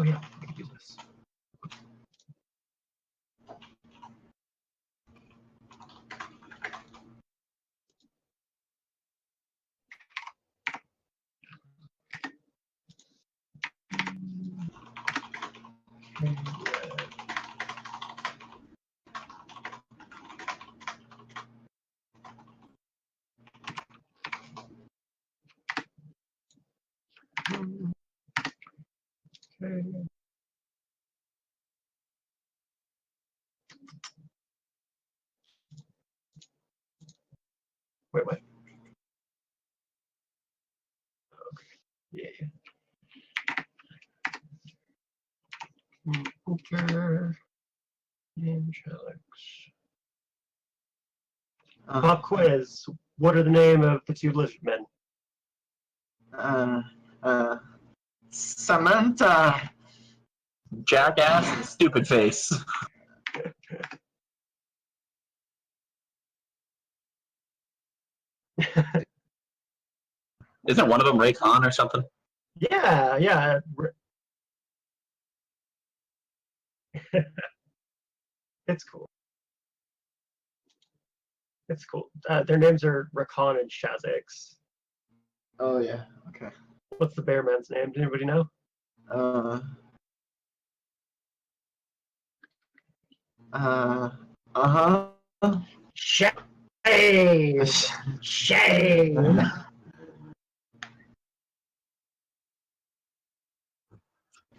Oh yeah, I could use this. Okay. Wait, what? Okay. Yeah. Enter. Angelics. Pop quiz. What are the name of the two lizard men? Samantha. Jackass and Stupid Face. Isn't one of them Ray Khan or something? Yeah. It's cool. It's cool. Their names are Rakan and Shazix. Oh yeah. Okay. What's the bear man's name? Does anybody know? Shame. Shame.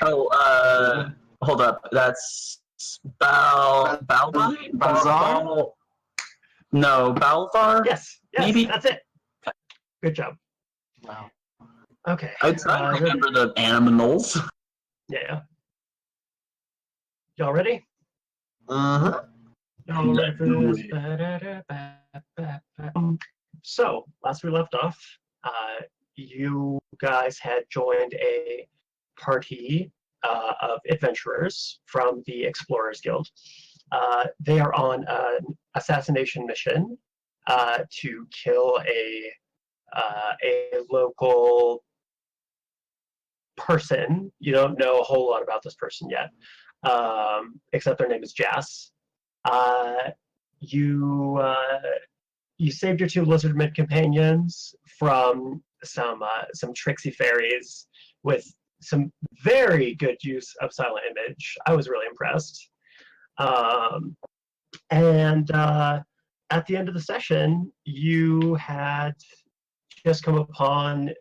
Oh, hold up. That's Balvine? Balzar? No, Balvar? Yes, Maybe? That's it. Good job. Wow. Okay. I try to remember the animals. Yeah. Y'all ready? Uh-huh. Y'all ready for this? So, last we left off, you guys had joined a party of adventurers from the Explorers Guild. They are on an assassination mission to kill a local person. You don't know a whole lot about this person yet, except their name is Jas. You saved your two lizardmen companions from some tricksy fairies with some very good use of silent image. I was really impressed. And at the end of the session, you had just come upon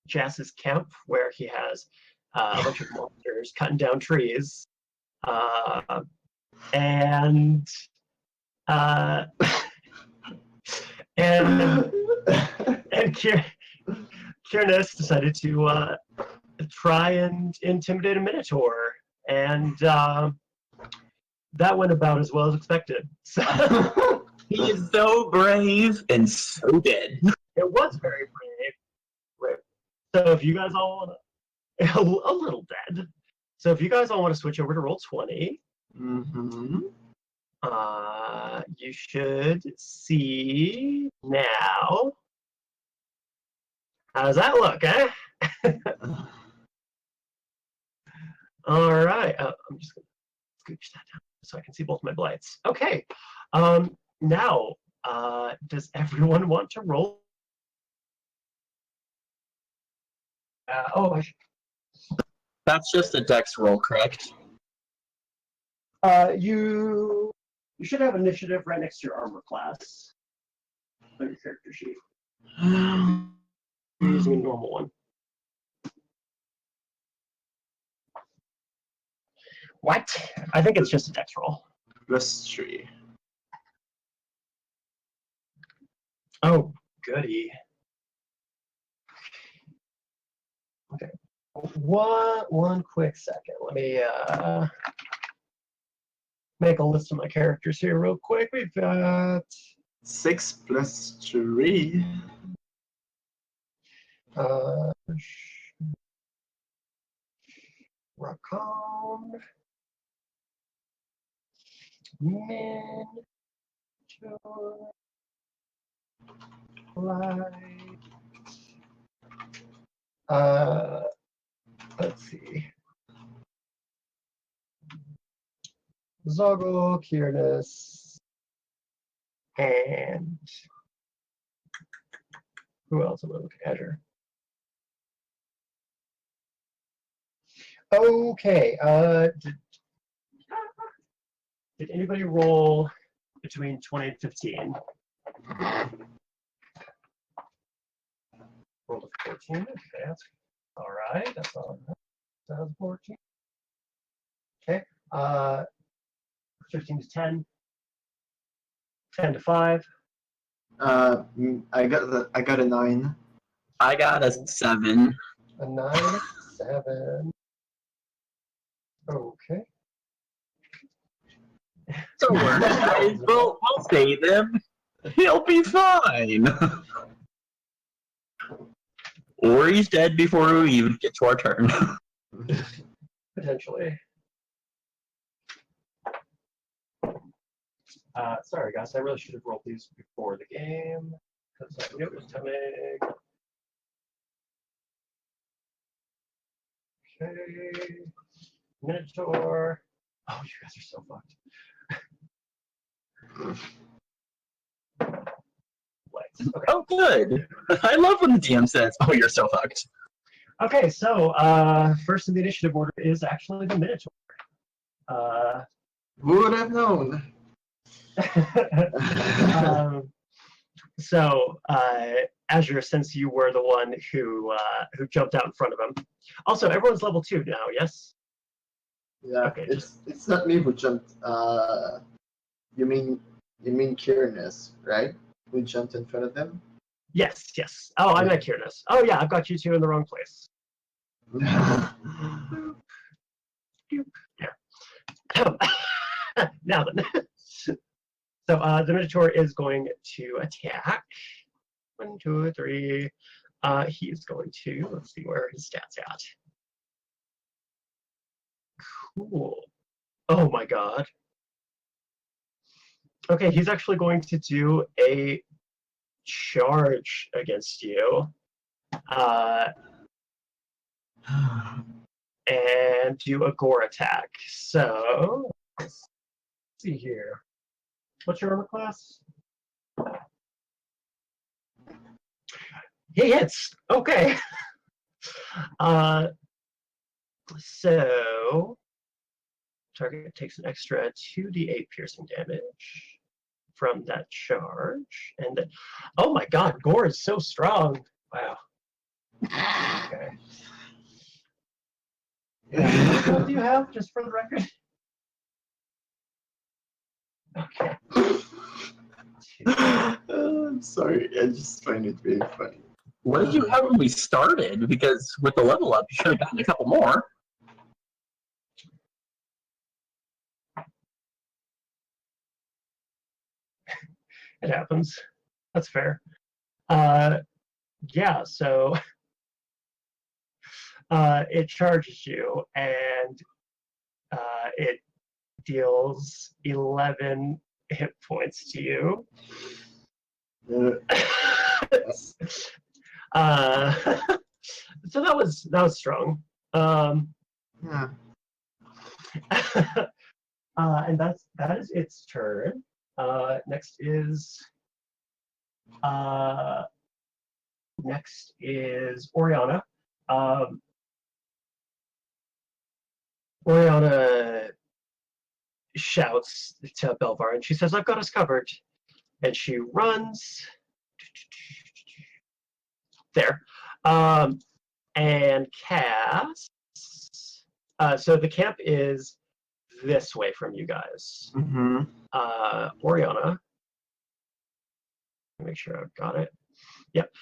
Jas's camp where he has a bunch of monsters cutting down trees. And Kyr'nes decided to try and intimidate a minotaur, and that went about as well as expected. So he is so brave and so dead. It was very brave. So if you guys all want to, a little dead. So if you guys all want to switch over to Roll20, you should see now. How does that look, eh? All right. I'm just going to scooch that down so I can see both my blights. Okay. Now, does everyone want to roll? That's just a dex roll, correct? You should have initiative right next to your armor class on your character sheet. You're using a normal one. What? I think it's just a dex roll. +3. Oh, goody. Okay. One quick second. Let me make a list of my characters here real quick. We've got 6 + 3. Raccoon, Min, Light. Let's see. Zogle, Kyr'nes, and who else am I looking at? Azure. Okay. Did anybody roll between 20 and 15? Rolled a 14. Okay, that's all right. That's all. That was 14. Okay. 15 to 10. 10 to 5. I got a 9. I got a 7. A 9, 7. Okay. Don't worry, guys. We'll save him. He'll be fine. Or he's dead before we even get to our turn. Potentially. Sorry, guys. I really should have rolled these before the game because I knew it was coming. Okay. Minotaur. Oh, you guys are so fucked. Legs. Okay. Oh, good. I love when the DM says, "Oh, you're so fucked." Okay, so first in the initiative order is actually the Minotaur. Who would have known? So Azure, since you were the one who jumped out in front of him. Also, everyone's level 2 now, yes? Yeah, Okay, it's not me who jumped. You mean Kyr'nes, right? Who jumped in front of them? Yes, yes. Oh, I'm at Kyr'nes. Oh yeah, I've got you two in the wrong place. Yeah. Now then. So the Minotaur is going to attack. 1, 2, 3. He's going to, let's see where his stats at. Cool. Oh my god. Okay, he's actually going to do a charge against you. And do a gore attack. So, let's see here. What's your armor class? He hits. Okay. So target takes an extra 2d8 piercing damage from that charge, and then, oh my god, gore is so strong. Wow. Okay. Yeah. What do you have, just for the record? Okay. I'm sorry, I just find it really funny. What did you have when we started? Because with the level up, you should have gotten a couple more. It happens. That's fair. Yeah, so it charges you, and it deals 11 hit points to you. So that was strong. Yeah. And that is its turn. Next is Oriana. Oriana shouts to Belvar, and she says, "I've got us covered." And she runs there, and casts. So the camp is this way from you guys. Mm-hmm. Oriana. Make sure I've got it. Yep.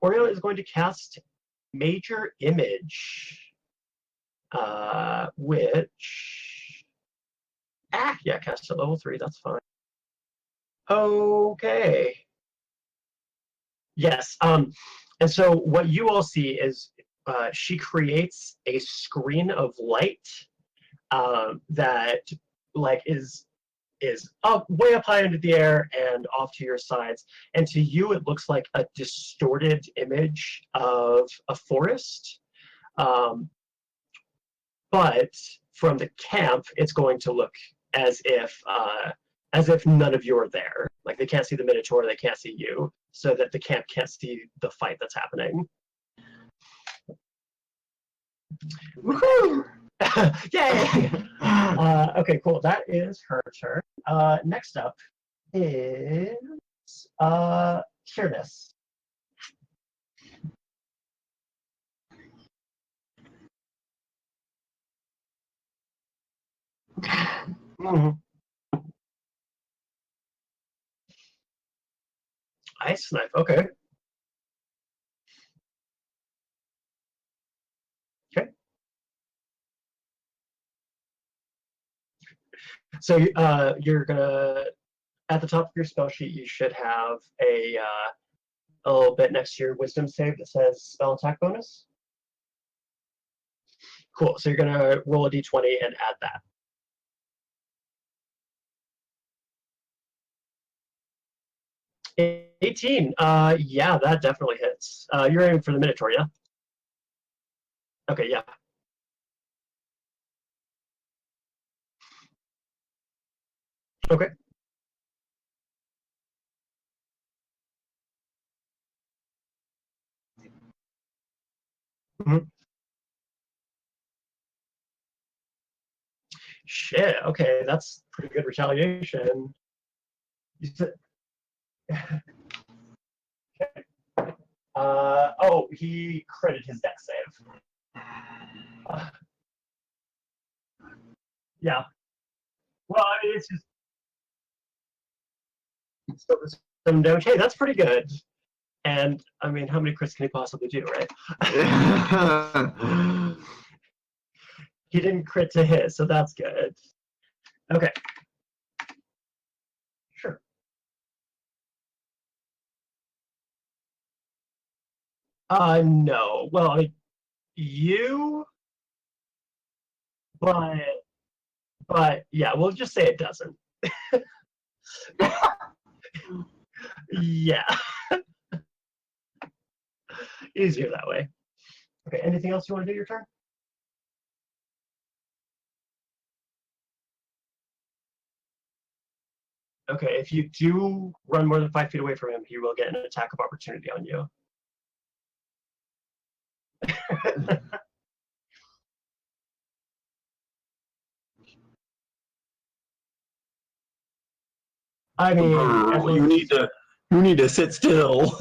Oriana is going to cast Major Image, which yeah, cast at level 3. That's fine. Okay. Yes. And so what you all see is she creates a screen of light that is up way up high into the air and off to your sides. And to you, it looks like a distorted image of a forest. But from the camp, it's going to look as if none of you are there. Like they can't see the Minotaur, they can't see you, so that the camp can't see the fight that's happening. Woohoo! Yay! Okay, cool. That is her turn. Next up is Kyr'nes. Mhm. Ice knife. Okay. Okay. So you're gonna at the top of your spell sheet you should have a little bit next to your wisdom save that says spell attack bonus. Cool. So you're gonna roll a d20 and add that. 18. Yeah, that definitely hits. You're aiming for the Minotaur, yeah? Okay, yeah. Okay. Mhm. Shit. Okay, that's pretty good retaliation. You said- oh, he critted his dex save. Yeah. Well, I mean, it's just so some damage. Hey, that's pretty good. And I mean, how many crits can he possibly do, right? He didn't crit to hit, so that's good. Okay. Sure. No. Well, I mean, you, but yeah, we'll just say it doesn't. Yeah. Easier that way. Okay, anything else you want to do your turn? Okay, if you do run more than 5 feet away from him, he will get an attack of opportunity on you. I mean, at You least need to sit still.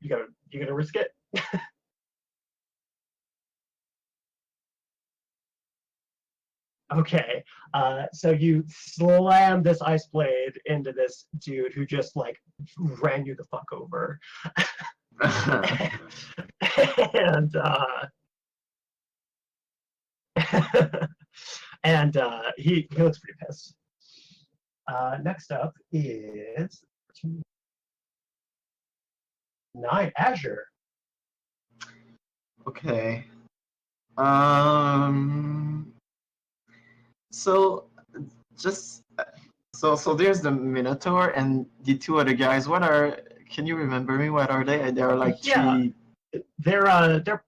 you gotta risk it. Okay, so you slam this ice blade into this dude who just like ran you the fuck over, and and he looks pretty pissed. Next up is 9 Azure. Okay. Um. So, just so there's the Minotaur and the two other guys. What are? Can you remember me? What are they? They are like Yeah. three. They're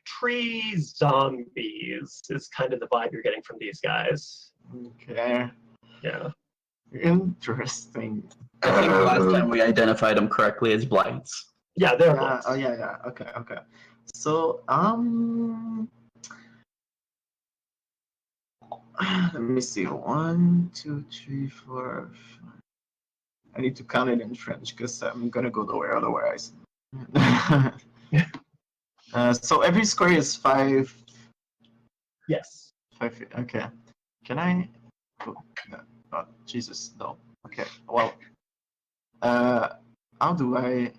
tree zombies is kind of the vibe you're getting from these guys. Okay. Yeah. Interesting. I think last time we identified them correctly as blights. Yeah, they're Yeah. blights. Oh yeah. Yeah. Okay. Okay. So let me see. 1, 2, 3, 4, 5. I need to count it in French because I'm gonna go nowhere otherwise. So every square is 5. Yes. 5 feet. Okay. Can I? Oh, Jesus, no. Okay. Well, how do I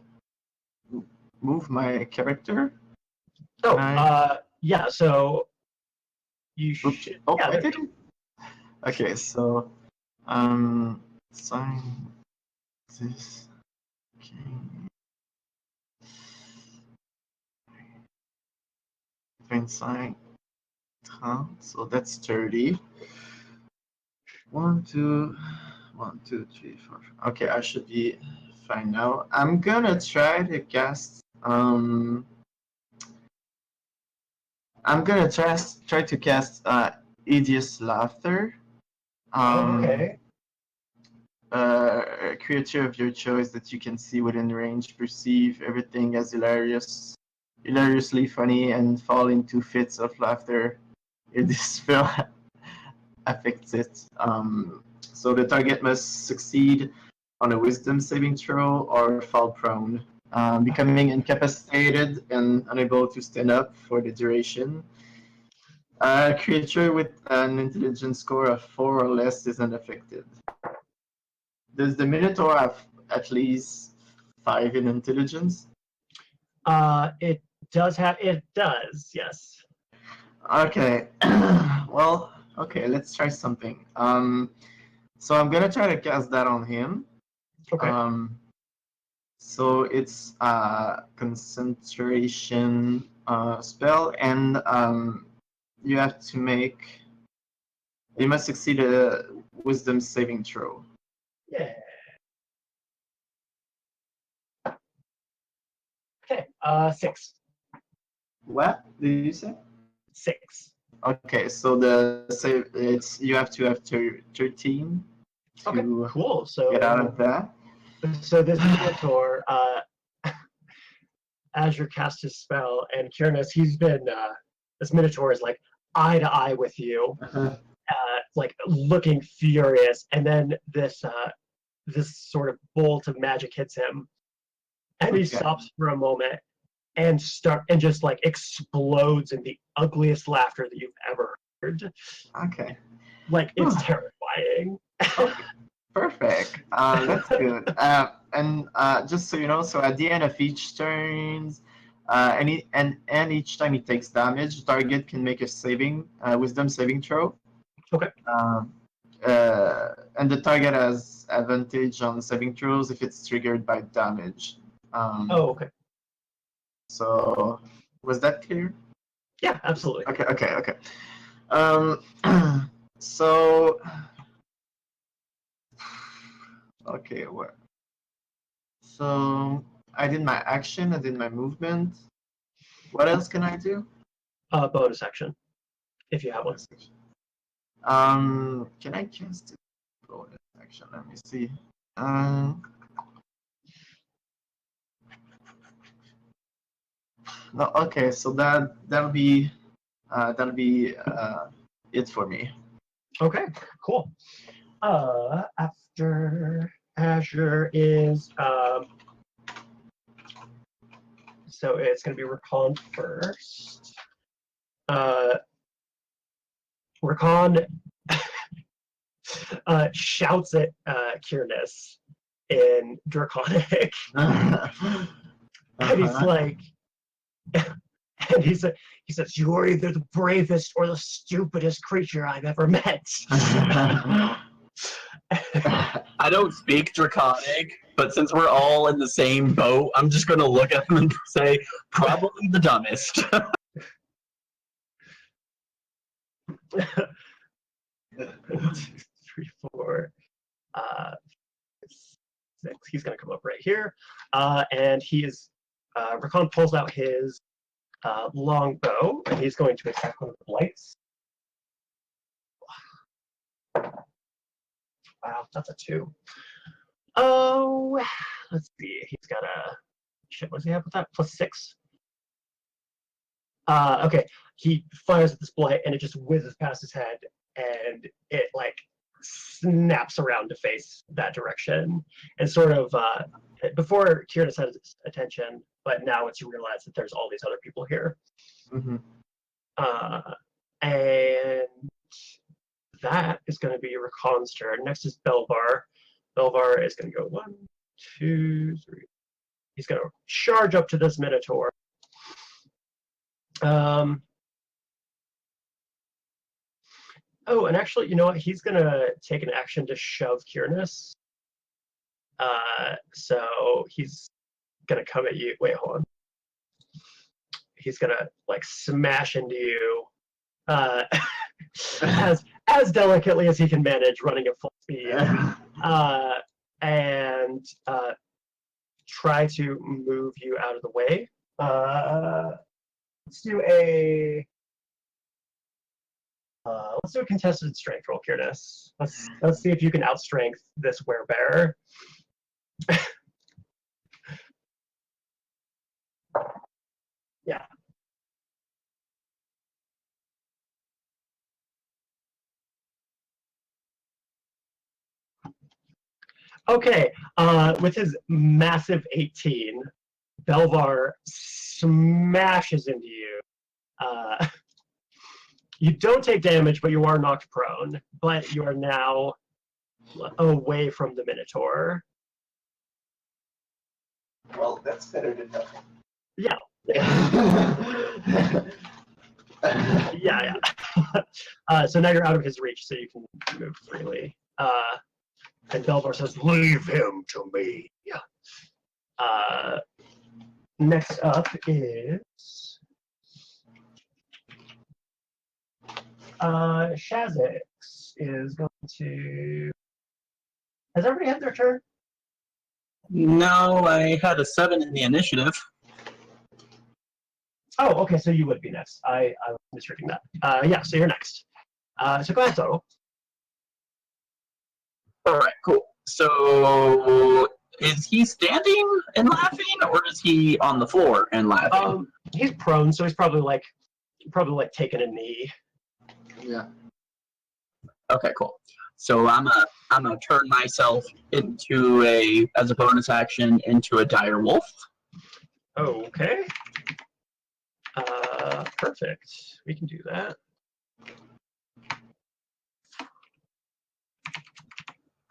move my character? Oh, Can yeah. So you Oops. should. Oh, Yeah, I there you didn't. Okay, so sign this. Okay. Sign. So that's 30. 1, 2, 1, 2, 3, 4. Okay, I should be fine now. I'm gonna try to cast I'm gonna try to cast Hideous Laughter. Okay. A creature of your choice that you can see within range perceive everything as hilariously funny and fall into fits of laughter if this spell affects it. So the target must succeed on a wisdom saving throw or fall prone, becoming incapacitated and unable to stand up for the duration. A creature with an intelligence score of 4 or less is unaffected. Does the Minotaur have at least 5 in intelligence? It does, yes. Okay. Well, okay, let's try something. So I'm gonna try to cast that on him. Okay. So it's a concentration spell, and you have to you must succeed a wisdom saving throw. Yeah. Okay. 6. What did you say? 6. Okay, so the save you have to have 13 Okay. to Cool. get out of that. So this Minotaur, Azure cast his spell, and Kyr'nes, this Minotaur is like eye to eye with you, like looking furious, and then this sort of bolt of magic hits him, and he Okay. stops for a moment and just like explodes in the ugliest laughter that you've ever heard. Okay. Like it's terrifying. Perfect. That's good. And just so you know, so at the end of each turn, and each time he takes damage, the target can make a wisdom saving throw. Okay. And the target has advantage on saving throws if it's triggered by damage. Okay. So was that clear? Yeah, absolutely. Okay. So okay, what? So I did my action, I did my movement. What else can I do? Bonus action, if you have one. Can I cast it? Bonus action? Let me see. No, okay, so that'll be it for me. Okay, cool. After Azure is so it's going to be Rakan first. Rakan shouts at Kyr'nes in Draconic, and he's like, and he says, "You are either the bravest or the stupidest creature I've ever met." I don't speak Draconic, but since we're all in the same boat, I'm just gonna look at him and say, probably the dumbest. 1, 2, 3, 4, 6. He's gonna come up right here, and Rakan pulls out his long bow, and he's going to attack one of the blights. Wow, that's a 2. Oh, let's see. He's got a shit. What does he have with that? +6. Okay. He fires at this blight, and it just whizzes past his head, and it like snaps around to face that direction, and sort of before Kyr'nes had his attention, but now it's realized that there's all these other people here. Mm-hmm. And that is going to be Rakan's turn. Next is Belvar. Belvar is going to go 1, 2, 3. He's going to charge up to this Minotaur. Oh, and actually, you know what? He's going to take an action to shove Kyr'nes. So he's going to come at you. Wait, hold on. He's going to like smash into you as delicately as he can manage, running at full speed, and try to move you out of the way. Let's do a let's do a contested strength roll, Kyr'nes. Let's see if you can outstrength this werebear. Yeah. Okay, with his massive 18, Belvar smashes into you. You don't take damage, but you are knocked prone. But you are now away from the Minotaur. Well, that's better than nothing. Yeah. Yeah. So now you're out of his reach, so you can move freely. And Belvar says, "Leave him to me." Next up is Shazix is going to. Has everybody had their turn? No, I had a 7 in the initiative. Oh, okay, so you would be next. I was misreading that. Yeah, so you're next. So go ahead, Zogle. Alright, cool. So, is he standing and laughing, or is he on the floor and laughing? He's prone, so he's probably like taking a knee. Yeah. Okay, cool. So I'm gonna turn myself into as a bonus action, into a dire wolf. Okay. Perfect. We can do that.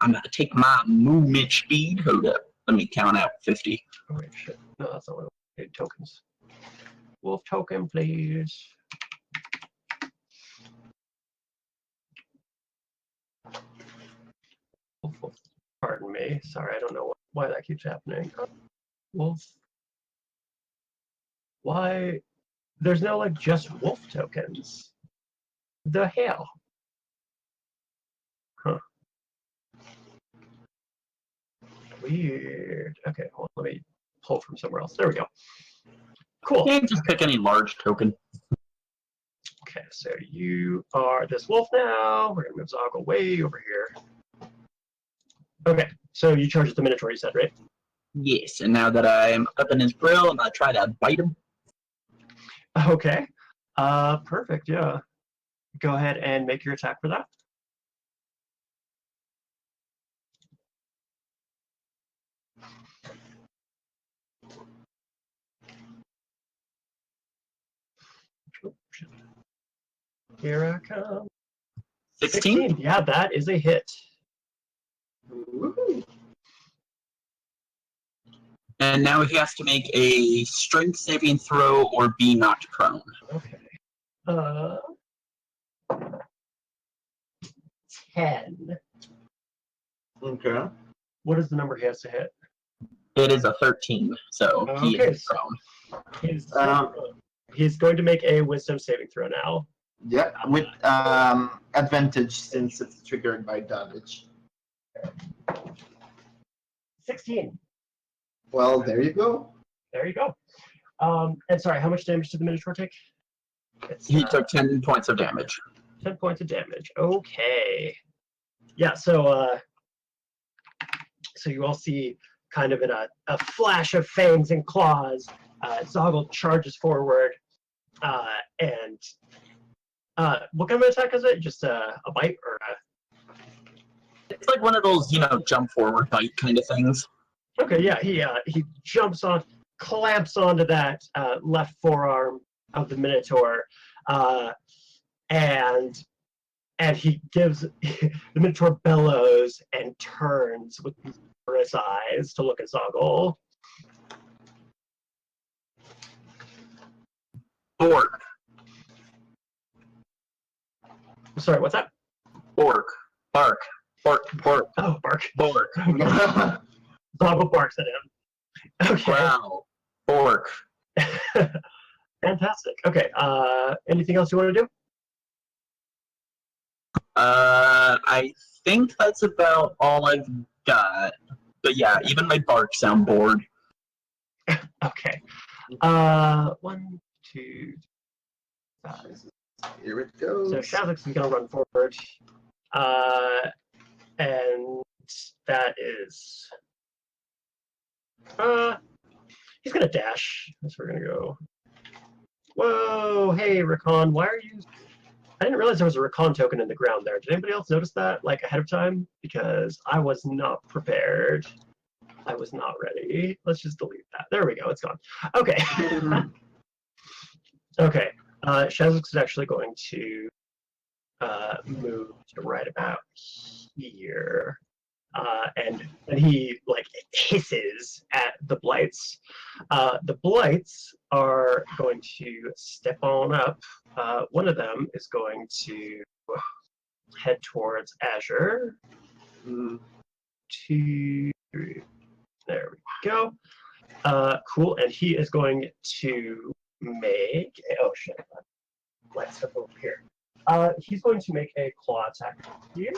I'm gonna take my movement speed. Hold up. Let me count out 50. Oh, wait, shit. No, that's not what I need. Tokens. Wolf token, please. Wolf. Pardon me. Sorry, I don't know why that keeps happening. Wolf. Why? There's no, like, just wolf tokens. The hell? Huh. Weird. Okay, hold on, let me pull from somewhere else. There we go. Cool. And just pick any large token. Okay, so you are this wolf now. We're gonna move Zogle way over here. Okay, so you charge at the Minotaur, you said, right? Yes, and now that I'm up in his grill, I'm gonna try to bite him. Okay. Perfect, yeah. Go ahead and make your attack for that. Here I come. 16? Yeah, that is a hit. Woo-hoo. And now he has to make a strength saving throw or be knocked prone. Okay. 10. Okay. What is the number he has to hit? It is a 13, so he Okay, is prone. He's going to make a wisdom saving throw now. Yeah, with advantage since it's triggered by damage. 16. Well, there you go. There you go. And sorry, how much damage did the Minotaur take? He took 10 points of damage. 10 points of damage. Okay. Yeah, so you all see kind of in a flash of fangs and claws, Zogle charges forward, and what kind of attack is it? Just a bite or a... It's like one of those, jump forward bite kind of things. Okay, yeah, he jumps on, clamps onto that left forearm of the Minotaur, and he gives the Minotaur bellows and turns with his eyes to look at Zogle. Bork. Sorry, what's that? Bork. Bark. Bark. Bark. Oh, bark. Bork. Zogle barks at him. Okay. Wow. Bork. Fantastic. Okay. Anything else you want to do? I think that's about all I've got. But yeah, even my bark sound bored. Okay. 1, 2, 5, Here it goes. So Shazix is going to run forward. And that is... he's going to dash. So we're going to go... Whoa, hey, Rakan, why are you... I didn't realize there was a Rakan token in the ground there. Did anybody else notice that, like, ahead of time? Because I was not prepared. I was not ready. Let's just delete that. There we go, it's gone. Okay. Okay, Shazix is actually going to move to right about here. And he like hisses at the blights. The blights are going to step on up. One of them is going to head towards Azure. 2, 3. There we go. Cool, and he is going to make. Oh shit! Let's step over here. He's going to make a claw attack here.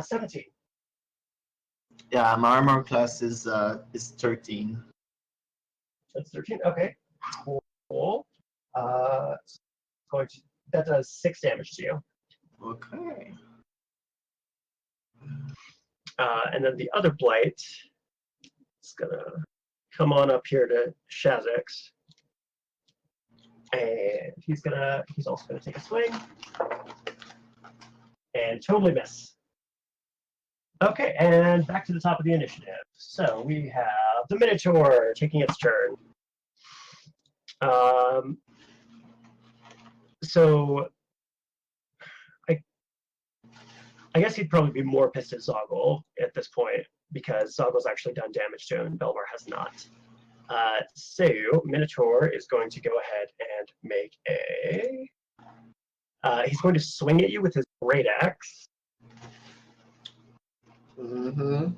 17. Yeah, my armor class is 13. That's 13. Okay. Cool. That does 6 damage to you. Okay. And then the other blight is gonna come on up here to Shazix. And he's also gonna take a swing. And totally miss. Okay, and back to the top of the initiative. So we have the Minotaur taking its turn. So I guess he'd probably be more pissed at Zogle at this point because Zogle's actually done damage to him and Belvar has not. So Minotaur is going to go ahead and make a. He's going to swing at you with his great axe. 20.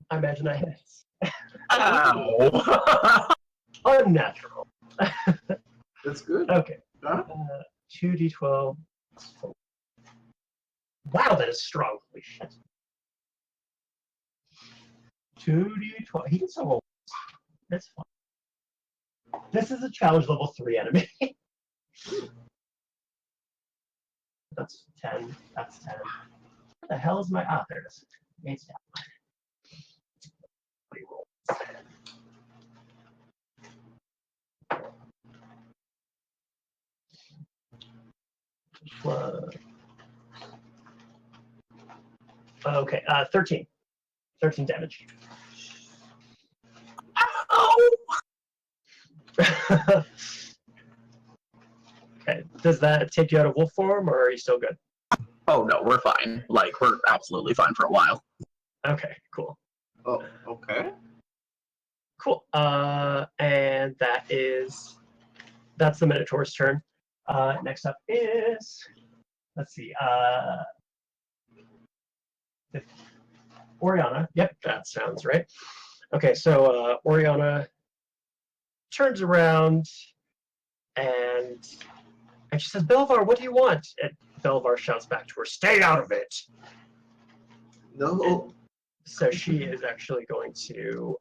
I imagine I hit. Ow! Unnatural. That's good. Okay. Huh? 2d12. Wow, that is strong. Holy shit. 2d12. He can still roll. That's fine. This is a challenge level 3 enemy. That's 10. That's 10. What the hell is my... Ah, there it is. It's down. Reroll. Okay, 13. 13 damage. Ow! Okay, does that take you out of wolf form, or are you still good? Oh no, we're fine. Like, we're absolutely fine for a while. Okay, cool. Oh, okay. Cool. And that's the Minotaur's turn. Next up is, let's see, Oriana. Yep, that sounds right. Okay, so Oriana turns around and she says, Belvar, what do you want? And Belvar shouts back to her, stay out of it. No. And so she is actually going to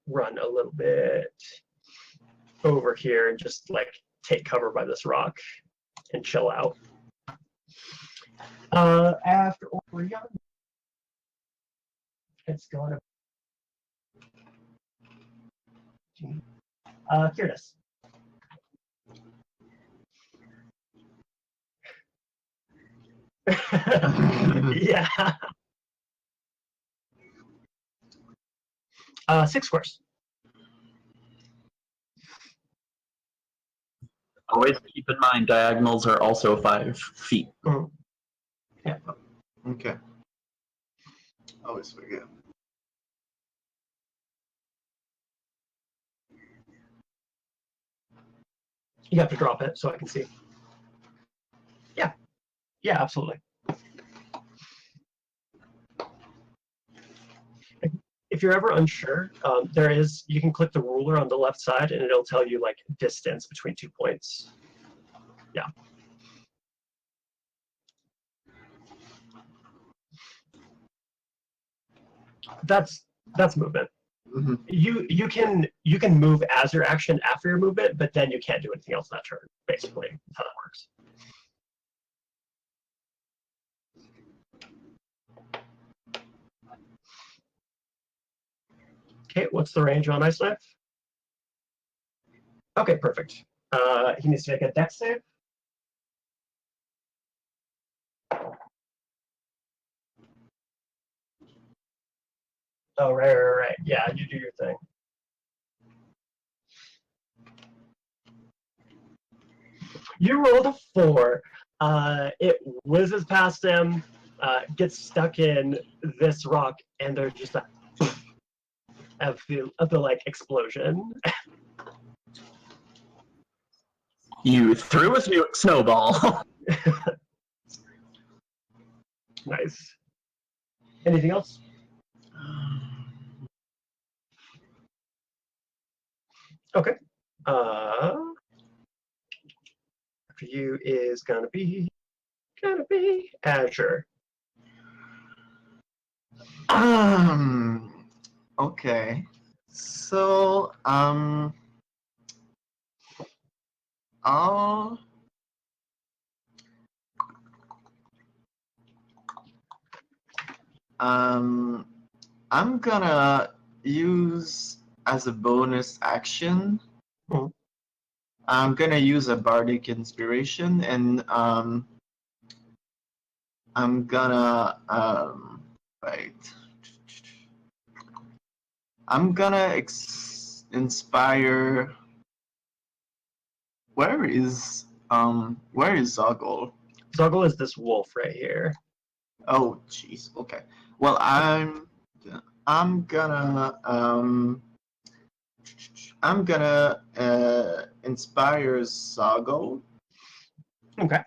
run a little bit over here and just like take cover by this rock and chill out. After Oriana, it's going to Kyr'nes. Yeah. 6 squares. Always keep in mind, diagonals are also 5 feet. Mhm. Yeah. Okay. Always forget. You have to drop it so I can see. Yeah. Yeah, absolutely. If you're ever unsure, you can click the ruler on the left side and it'll tell you like distance between 2 points. Yeah. That's movement. Mm-hmm. You can move as your action after your movement, but then you can't do anything else that turn. Basically, that's how that works. Okay, what's the range on Ice Knife? Okay, perfect. He needs to make a dex save. Oh, right. Yeah, you do your thing. You rolled a 4. It whizzes past him, gets stuck in this rock, and there's just a of the like explosion. You threw a snowball. Nice. Anything else? Okay. After you is gonna be Azure. Okay. So I'll I'm gonna use as a bonus action. Mhm. I'm gonna use a bardic inspiration, and I'm gonna wait. I'm gonna inspire. Where is Zogle? Zogle is this wolf right here. Oh, jeez. Okay. Well, I'm gonna inspire Zogle. Okay.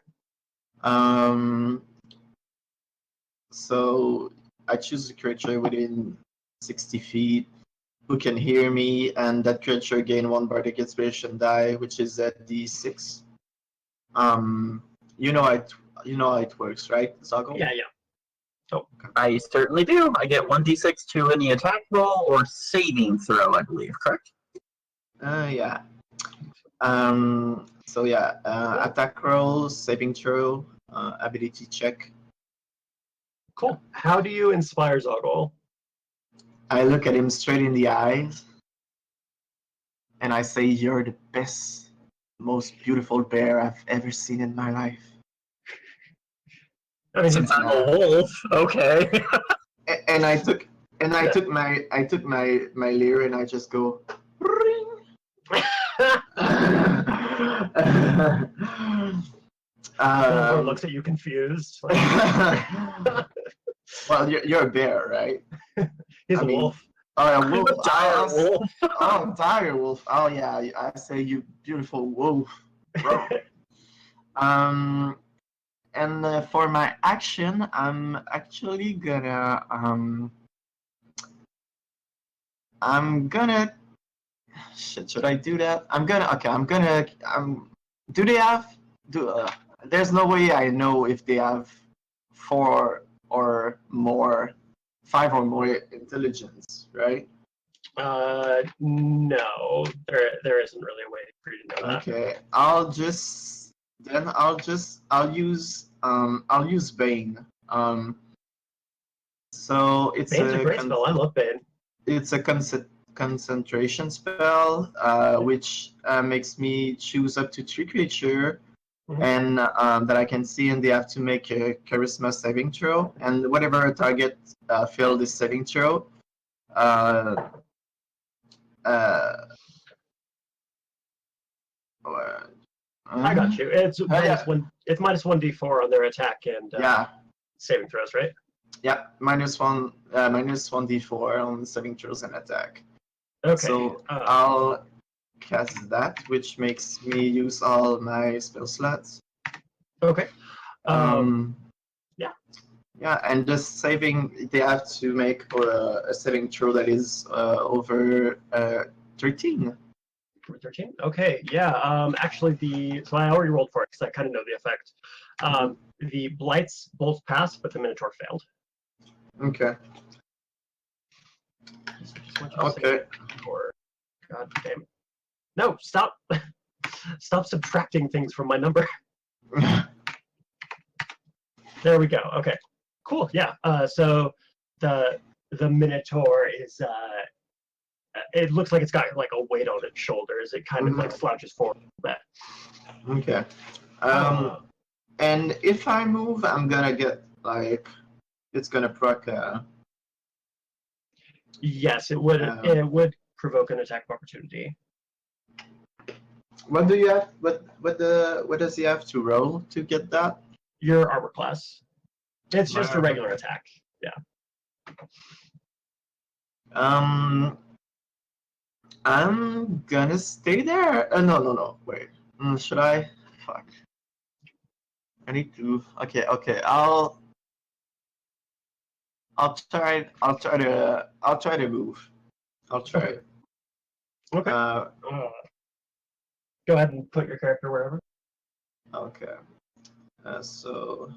So I choose a creature within 60 feet who can hear me, and that creature gain 1 bardic inspiration die, which is at D6. You know how it works, right, Zogle? Yeah. I certainly do. I get 1d6 to any attack roll or saving throw, I believe, correct? Yeah. So yeah, attack rolls, saving throw, ability check. Cool. How do you inspire Zogle? I look at him straight in the eyes, and I say, "You're the best, most beautiful bear I've ever seen in my life." I mean, Since I'm a wolf, okay. And I took my lyre, and I just go. Ring. Dragonborn looks at you confused. Well, you're a bear, right? He's I a mean, wolf. Oh, a I'm wolf. a dire wolf. Oh, dire wolf. Oh, yeah. I say you beautiful wolf. Bro. And for my action, I'm actually gonna shit. Should I do that? Do they have? There's no way I know if they have 4 or more, 5 or more intelligence, right? No, there isn't really a way for you to know that. Okay, I'll use Bane. So it's Bane's a great spell. I love Bane. It's a concentration spell, which makes me choose up to 3 creature, and that I can see, and they have to make a charisma saving throw, and whatever target fail this saving throw, I got you. It's -1. It's -1d4 on their attack and saving throws, right? Yeah, -1d4 on saving throws and attack. Okay. So I'll cast that, which makes me use all my spell slots. Okay. Yeah, and just saving, they have to make a saving throw that is over 13. 13? Okay, yeah. Actually, so I already rolled for it because I kind of know the effect. The blights both passed, but the Minotaur failed. Okay. Okay. Or, God damn it. No, stop. Stop subtracting things from my number. There we go. Okay. Cool. Yeah. So the Minotaur is it looks like it's got like a weight on its shoulders. It kind of like slouches forward a bit. Okay. And if I move, I'm gonna get like it's gonna proc. Yes, it would. It would provoke an attack of opportunity. What do you have? What does he have to roll to get that? Your armor class. It's just a Wow. regular attack. Yeah. I'm gonna stay there. No. Wait. Should I? Fuck. I need to. Okay. I'll try to move. I'll try. Okay. Go ahead and put your character wherever. Okay. So.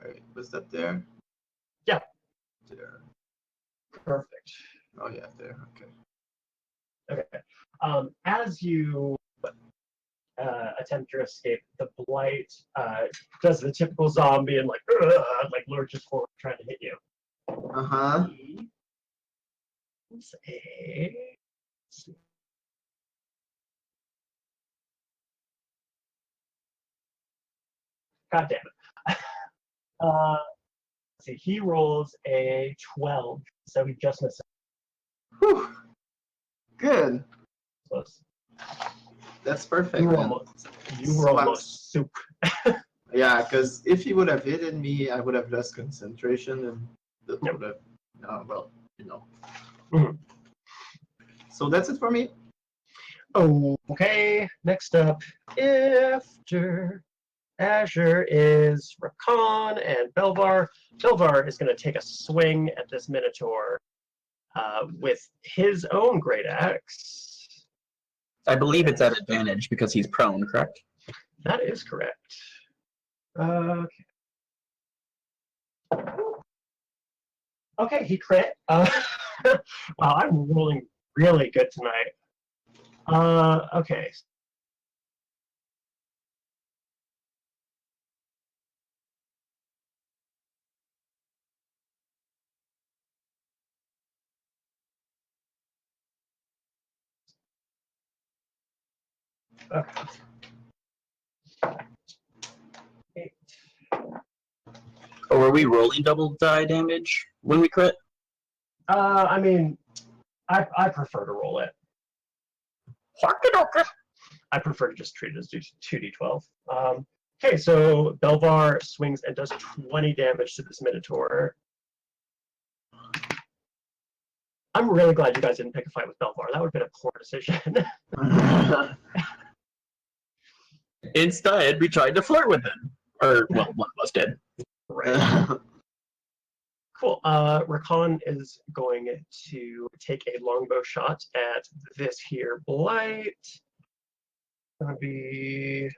Wait, was that there? Yeah. There. Perfect. Oh yeah, there. Okay. Okay. As you attempt your escape, the blight does the typical zombie and like lurches forward trying to hit you. Uh-huh. God damn it. Let's see, he rolls a 12, so he just missed. Whew. Good. Close. That's perfect. You were man. almost soup. Yeah, because if he would have hit me, I would have less concentration and that would have. Well, you know. Mhm. So that's it for me. Okay, next up, after Azure is Rakan and Belvar. Belvar is going to take a swing at this Minotaur with his own great axe. I believe it's at advantage because he's prone, correct? That is correct. Okay. Okay, he crit. Wow, I'm rolling really good tonight. Okay. Okay. 8. Or were we rolling double die damage when we crit? I mean, I prefer to roll it. I prefer to just treat it as 2d12. Okay, so Belvar swings and does 20 damage to this Minotaur. I'm really glad you guys didn't pick a fight with Belvar. That would have been a poor decision. Instead, we tried to flirt with him. Or, well, one of us did. Right. Cool. Rakan is going to take a longbow shot at this here blight. Gonna be.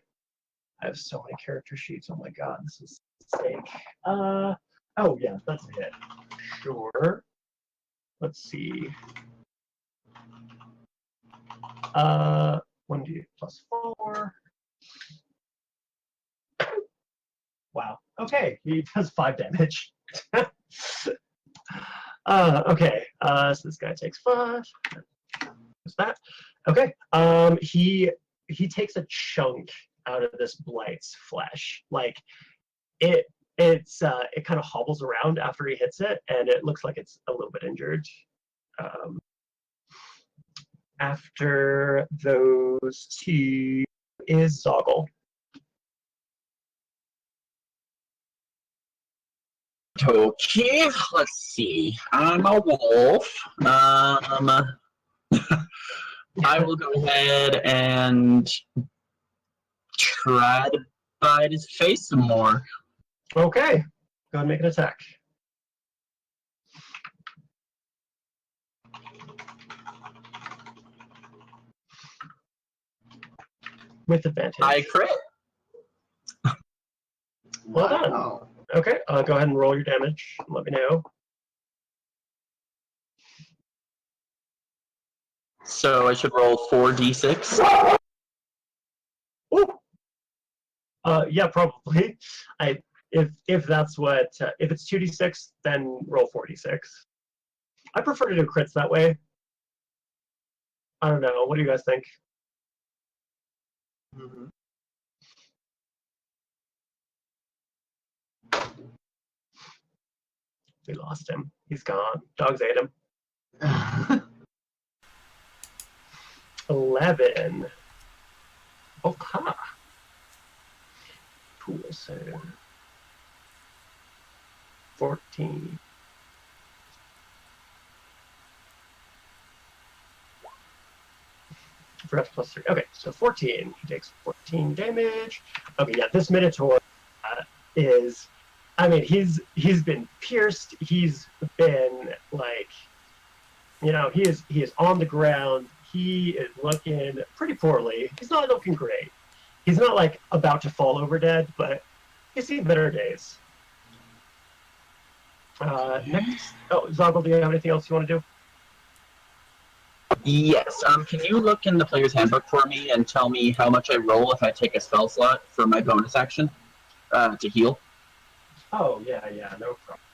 I have so many character sheets. Oh my god, this is a mistake. Oh yeah, that's a hit. Sure. Let's see. 1d plus 4. Wow. Okay, he does 5 damage. Okay. So this guy takes 5. What's that? Okay. He takes a chunk out of this blight's flesh. Like it kind of hobbles around after he hits it, and it looks like it's a little bit injured. After those two is Zogle. Okay, let's see. I'm a wolf. I will go ahead and try to bite his face some more. Okay. Go ahead and make an attack. With advantage. I crit. go ahead and roll your damage. And let me know. So I should roll 4d6. Ooh. Yeah, probably. If that's what if it's 2d6, then roll 4d6. I prefer to do crits that way. I don't know. What do you guys think? Mhm. We lost him. He's gone. Dogs ate him. 11. Okay. Cool. So 14. Perhaps plus 3. Okay, so 14. He takes 14 damage. Okay, yeah, this Minotaur is. I mean, he's been pierced. He's been like, he is on the ground. He is looking pretty poorly. He's not looking great. He's not like about to fall over dead, but he's seen better days. Next, Zogle, do you have anything else you want to do? Yes. Can you look in the player's handbook for me and tell me how much I roll if I take a spell slot for my bonus action to heal? Oh, yeah, no problem.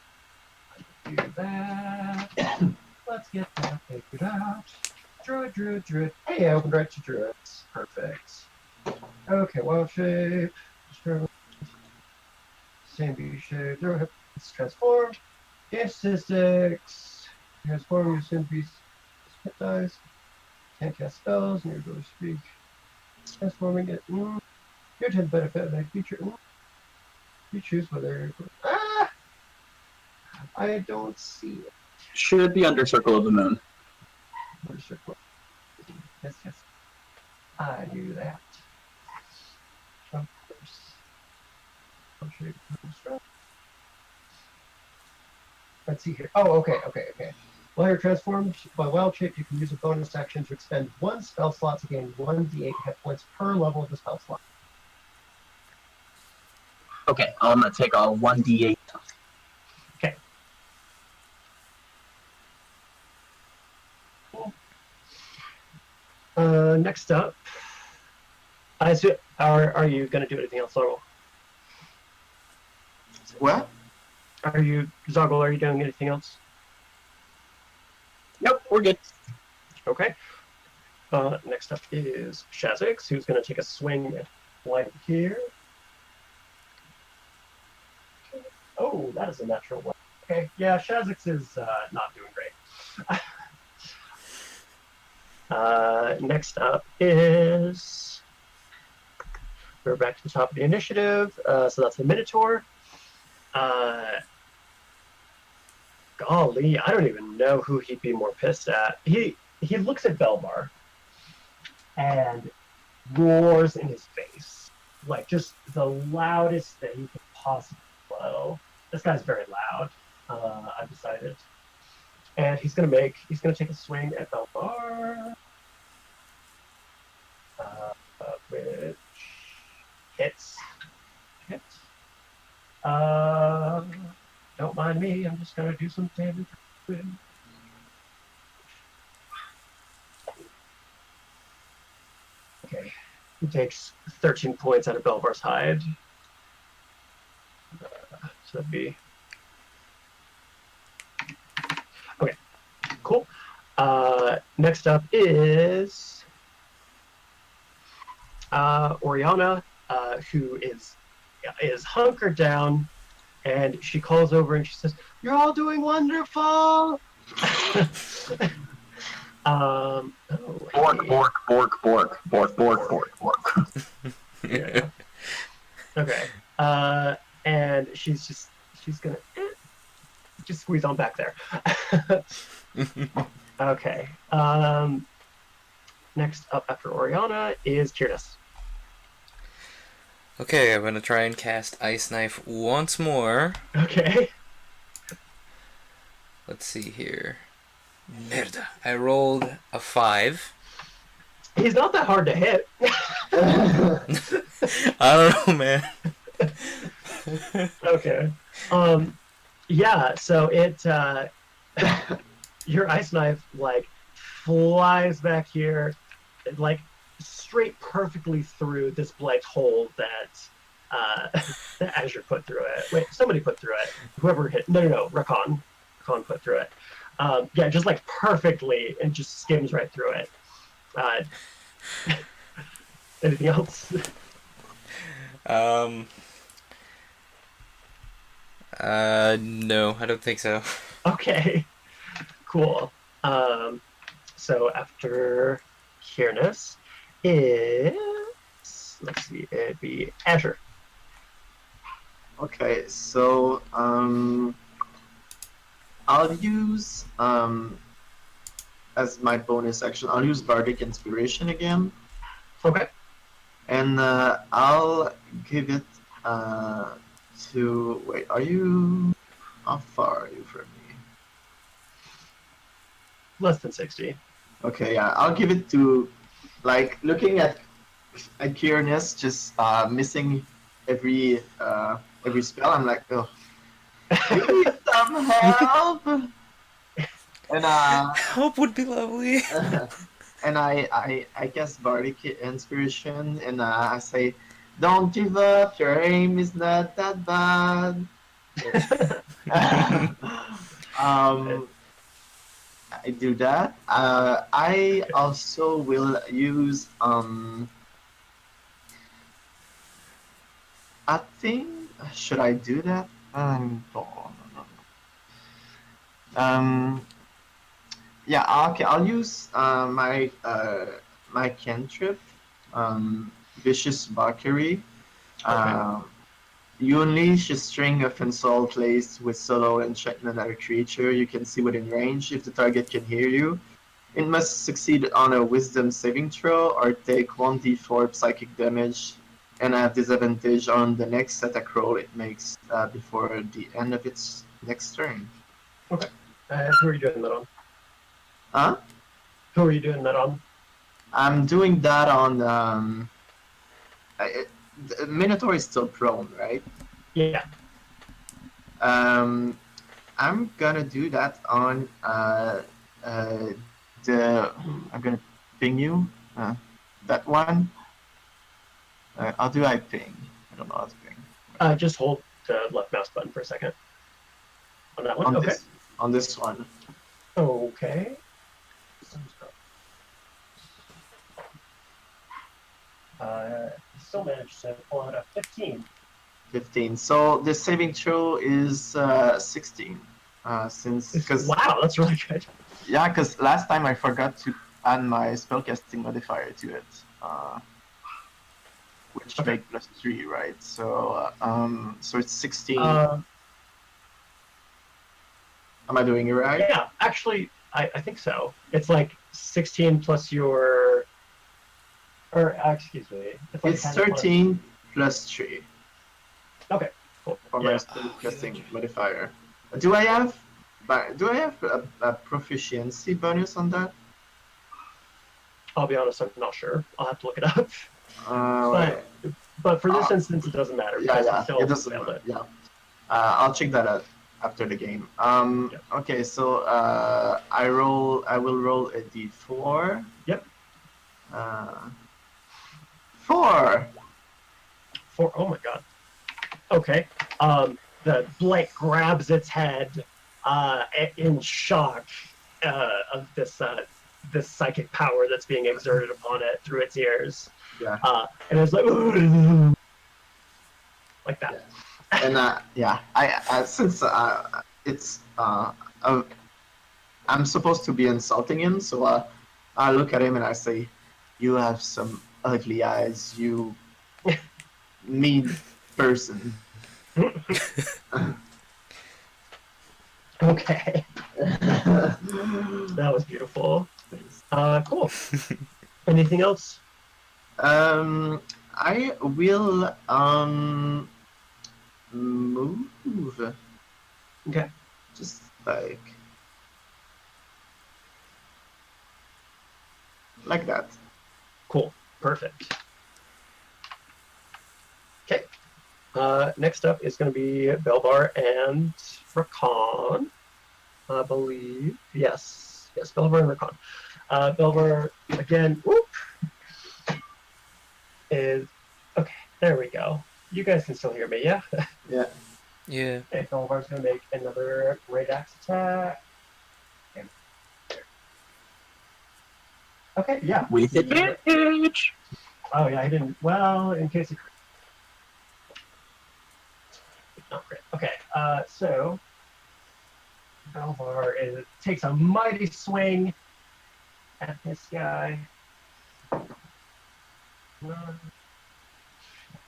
I can do that. Let's get that figured out. Druid. Hey, I opened right to Druids. Perfect. Okay, wild shape. Same B shape. Druid is transformed. Game statistics. Transform your same beast hit dice. Can't cast spells, and your ability to speak. Transforming it. Your 10 benefit of a feature. You choose whether. I don't see it. Should be under Circle of the Moon. Yes. I knew that. Of course. Let's see here. Oh, okay. While you're transformed by wild shape, you can use a bonus action to expend 1 spell slot to gain 1d8 hit points per level of the spell slot. Okay, I'm gonna take a 1d8. Okay. Next up, are you going to do anything else, Zogle? What? Zogle, are you doing anything else? Nope, we're good. Okay. Next up is Shazix, who's going to take a swing at right here. Oh, that is a natural one. Okay, yeah, Shazix is not doing great. Next up is... We're back to the top of the initiative. So that's the Minotaur. Golly, I don't even know who he'd be more pissed at. He looks at Belmar and roars in his face. Like, just the loudest that he could possibly blow. This guy's very loud, I've decided. And he's gonna take a swing at Belmar. Which hits. Don't mind me, I'm just gonna do some damage. Okay, he takes 13 points out of Belvar's hide. So that'd be... Okay, cool. Next up is Oriana, who is hunkered down, and she calls over and she says, "You're all doing wonderful." Bork. Yeah. Okay. And she's gonna just squeeze on back there. Okay. Next up after Oriana is Kyr'nes. Okay, I'm gonna try and cast Ice Knife once more. Okay. Let's see here. Merda. I rolled a 5. He's not that hard to hit. I don't know, man. Okay. Yeah, so it your ice knife like flies back here, like straight perfectly through this black hole that that Azure put through it. Wait, somebody put through it. Whoever hit no, Rakon put through it. Yeah, just like perfectly and just skims right through it. Uh, anything else? Um. No, I don't think so. Okay, cool. So after Kyr'nes is let's see, it'd be Azure. Okay, so I'll use as my bonus action. I'll use Bardic Inspiration again, Okay. and I'll give it to. Wait, are you? How far are you from me? Less than 60. Okay, yeah, I'll give it to. Like looking at Kyr'nes just missing every spell. I'm like, oh, need some help. And Help would be lovely. and I guess Bardic Inspiration, and I say, don't give up. Your aim is not that bad. um, I do that. I also will use I think should I do that? No. Yeah, okay. I'll use my cantrip, vicious mockery. Um, you unleash a string of insult laced with solo enchantment at a creature you can see within range. If the target can hear you, it must succeed on a Wisdom saving throw or take 1d4 psychic damage and have disadvantage on the next attack roll it makes before the end of its next turn. Okay. Who are you doing that on? Huh? Who are you doing that on? I'm doing that on. The Minotaur is still prone, right? Yeah. I'm gonna do that on the. I'm gonna ping you. That one. How do I ping? I don't know how to ping. Just hold the left mouse button for a second. On that one? Okay. On this one. Okay. Still managed to pull out a 15. 15. So the saving throw is 16. Because Wow, that's really good. yeah, because last time I forgot to add my spellcasting modifier to it, which Okay. make +3, right? So so it's 16. Am I doing it right? Yeah, actually, I think so. It's like 16 plus your, or excuse me. Like It's 13 plus 3 Okay, cool. for Yeah. my spellcasting modifier. Do I have a proficiency bonus on that? I'll be honest, I'm not sure. I'll have to look it up. Wait. But for this instance, it doesn't matter. Yeah, because yeah, you still it doesn't failed matter. it. Yeah. I'll check that out after the game. Yep. Okay, so I will roll a d4. Yep. 4. Oh my god. Okay. The Blake grabs its head in shock of this this psychic power that's being exerted upon it through its ears. Yeah. And it's like like that. Yeah. And yeah, I since it's I'm supposed to be insulting him, so I look at him and I say, "You have some ugly eyes, you mean person." Okay. That was beautiful. Cool. Anything else? I will move. Okay. Just like that. Cool. Perfect. Okay. Next up is going to be Belvar and Rakan, I believe. Yes, Belvar and Rakan. Belvar, again, whoop, is... Okay, there we go. You guys can still hear me, yeah? Yeah. Yeah. Okay, Belvar's going to make another great axe attack. Okay, yeah. With advantage. Oh, yeah, I didn't... Well, in case he... Not great. Okay, so... Belvar takes a mighty swing at this guy.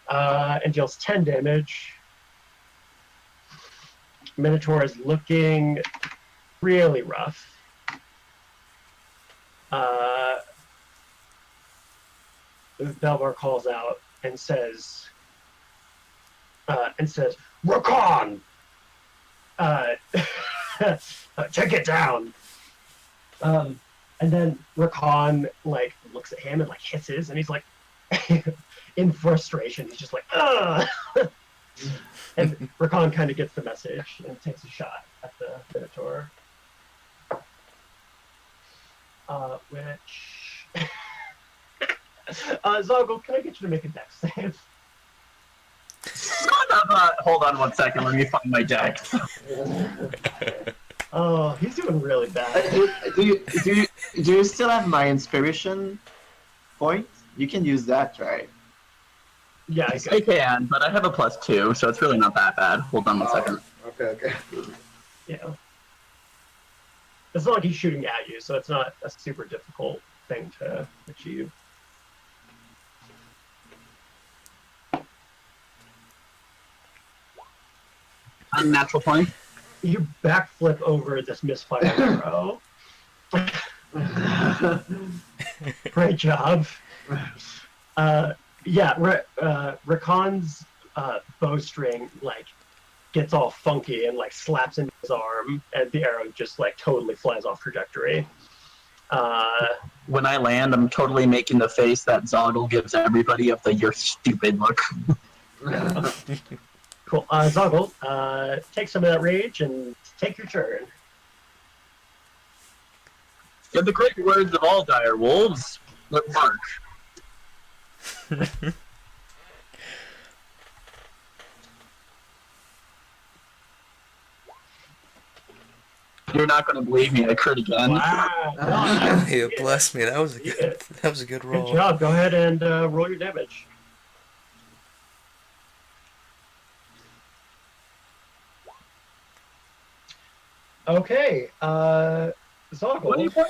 And deals 10 damage. Minotaur is looking really rough. Belvar calls out and says, Rakan! Take it down! And then Rakan, looks at him and, hisses, and he's like, in frustration, he's just like, ugh! And Rakan kind of gets the message and takes a shot at the Minotaur. Which... Zogle, can I get you to make a dex save? Hold on 1 second, let me find my deck. Oh, he's doing really bad. Do you still have my inspiration point? You can use that, right? Yeah, I can, but I have a +2, so it's really not that bad. Hold on 1 second. Okay. Yeah. It's not like he's shooting at you, so it's not a super difficult thing to achieve. Unnatural 20. You backflip over this misfire arrow. Great job. Rakan's bowstring gets all funky and slaps into his arm, and the arrow just totally flies off trajectory. When I land, I'm totally making the face that Zogle gives everybody of the "you're stupid" look. Yeah. Cool. Zogle, take some of that rage and take your turn. In the great words of all dire wolves, let's march. You're not going to believe me. I crit again. Wow. Yeah, bless me. That was a good roll. Good job. Go ahead and roll your damage. Okay. Zogle.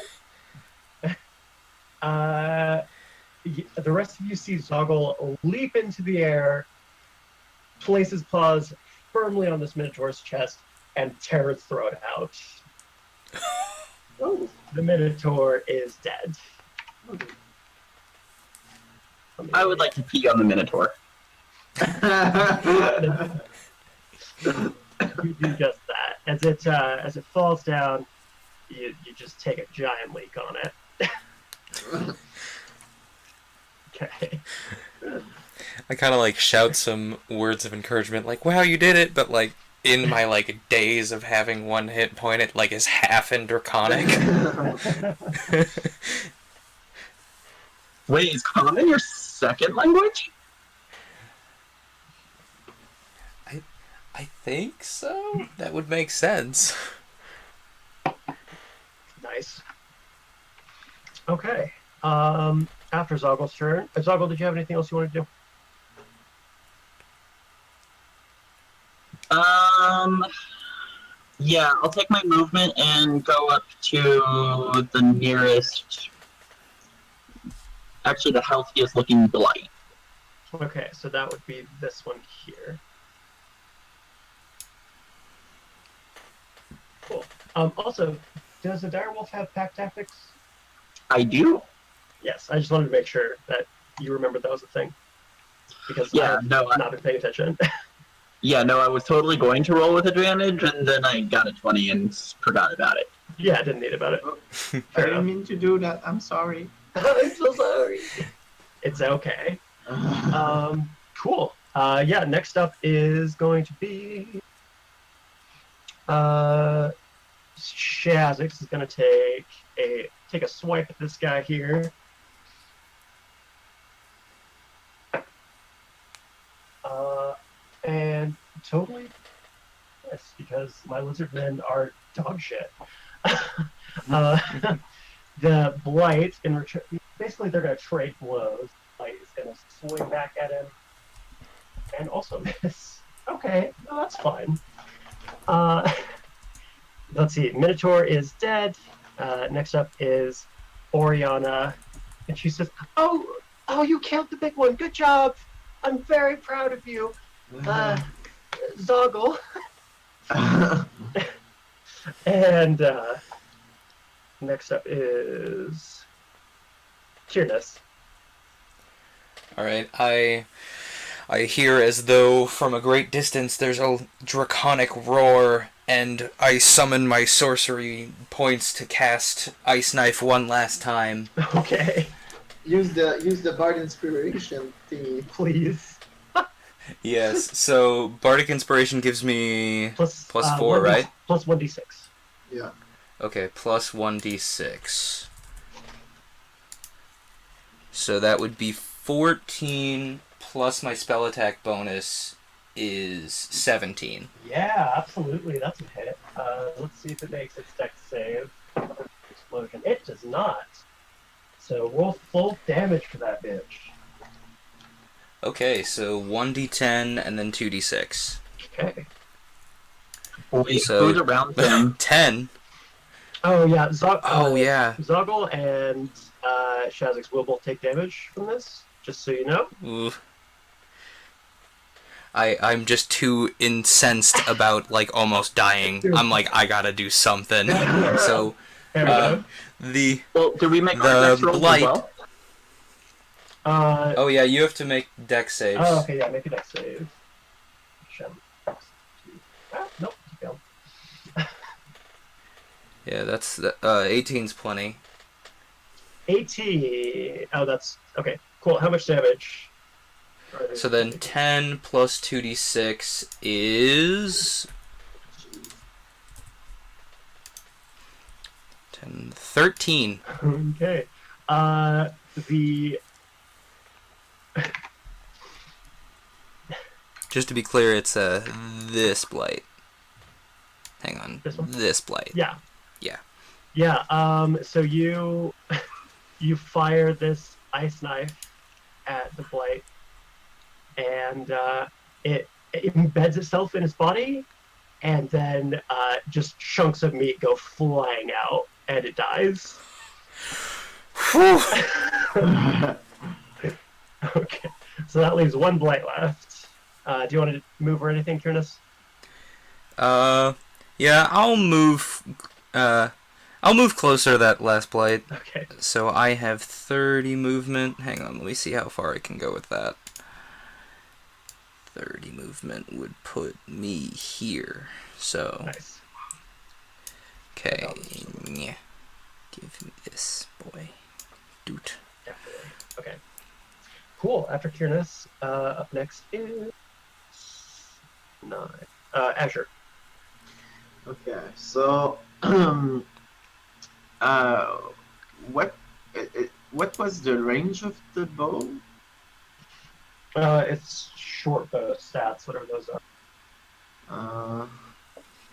The rest of you see Zogle leap into the air, place his paws firmly on this Minotaur's chest, and tear its throat out. Oh, the Minotaur is dead. I would like to pee on the Minotaur. You do just that. As it falls down, you just take a giant leak on it. Okay. I kind of shout some words of encouragement, wow, you did it, but in my days of having one hit point, it is half in Draconic. Wait, is Common your second language? I think so. That would make sense. Nice. Okay. After Zogle's turn, Zogle, did you have anything else you wanted to do? Yeah, I'll take my movement and go up to the nearest, actually the healthiest looking blight. Okay, so that would be this one here. Cool. Also, does the direwolf have pack tactics? I do. Yes, I just wanted to make sure that you remembered that was a thing. Because Yeah, I've no, not been paying attention. Yeah, no, I was totally going to roll with advantage, and then I got a 20 and forgot about it. Yeah, I didn't need about it. I didn't mean to do that. I'm sorry. I'm so sorry. It's okay. Cool. Yeah, next up is going to be Shazix is going to take a swipe at this guy here. And totally yes, because my lizard men are dog shit. The blight in return, basically they're going to trade blows. Blight is going to swing back at him and also miss. Okay, well, that's fine. Let's see. Minotaur is dead. Next up is Oriana, and she says, "Oh, you killed the big one. Good job. I'm very proud of you, Zogle." And next up is Kyr'nes. All right, I hear as though from a great distance there's a draconic roar, and I summon my sorcery points to cast Ice Knife one last time. Okay, Use the Bard Inspiration thingy. please. Yes, so Bardic Inspiration gives me Plus 4, 1d6 right? Plus 1d6. Yeah. Okay, plus 1d6. So that would be 14 plus my spell attack bonus is 17. Yeah, absolutely. That's a hit. Let's see if it makes its dex save. Explosion. It does not. So roll full damage for that bitch. Okay, so 1d10 and then 2d6. Okay. We So- food around him. 10? Oh yeah, Yeah. Zogle and Shazix will both take damage from this, just so you know. Ooh. I'm just too incensed about, like, almost dying. I'm like, I gotta do something. So, There we go. the... Well, did we make The our next rolls as blight- well? Oh yeah, you have to make dex saves. Oh, okay, yeah, make a dex save. Nope, he failed. Yeah, that's... 18's plenty. 18. Oh, that's okay. Cool. How much damage? So then 10 plus 2d6 is... 10, 13. Okay. The Just to be clear, it's this blight. Hang on. This one? This blight. yeah. Yeah. Yeah. So you fire this ice knife at the blight, and it embeds itself in its body, and then just chunks of meat go flying out, and it dies. Whew. Okay. So that leaves one blight left. Do you want to move or anything, Kyr'nes? Yeah, I'll move closer to that last blight. Okay. So I have 30 movement. Hang on, let me see how far I can go with that. 30 movement would put me here. So, Nice. okay. Yeah. Give me this, boy. Doot. Definitely. Okay. Cool. After Kyr'nes, up next is 9. Azure. Okay, so what was the range of the bow? It's short bow stats, whatever those are.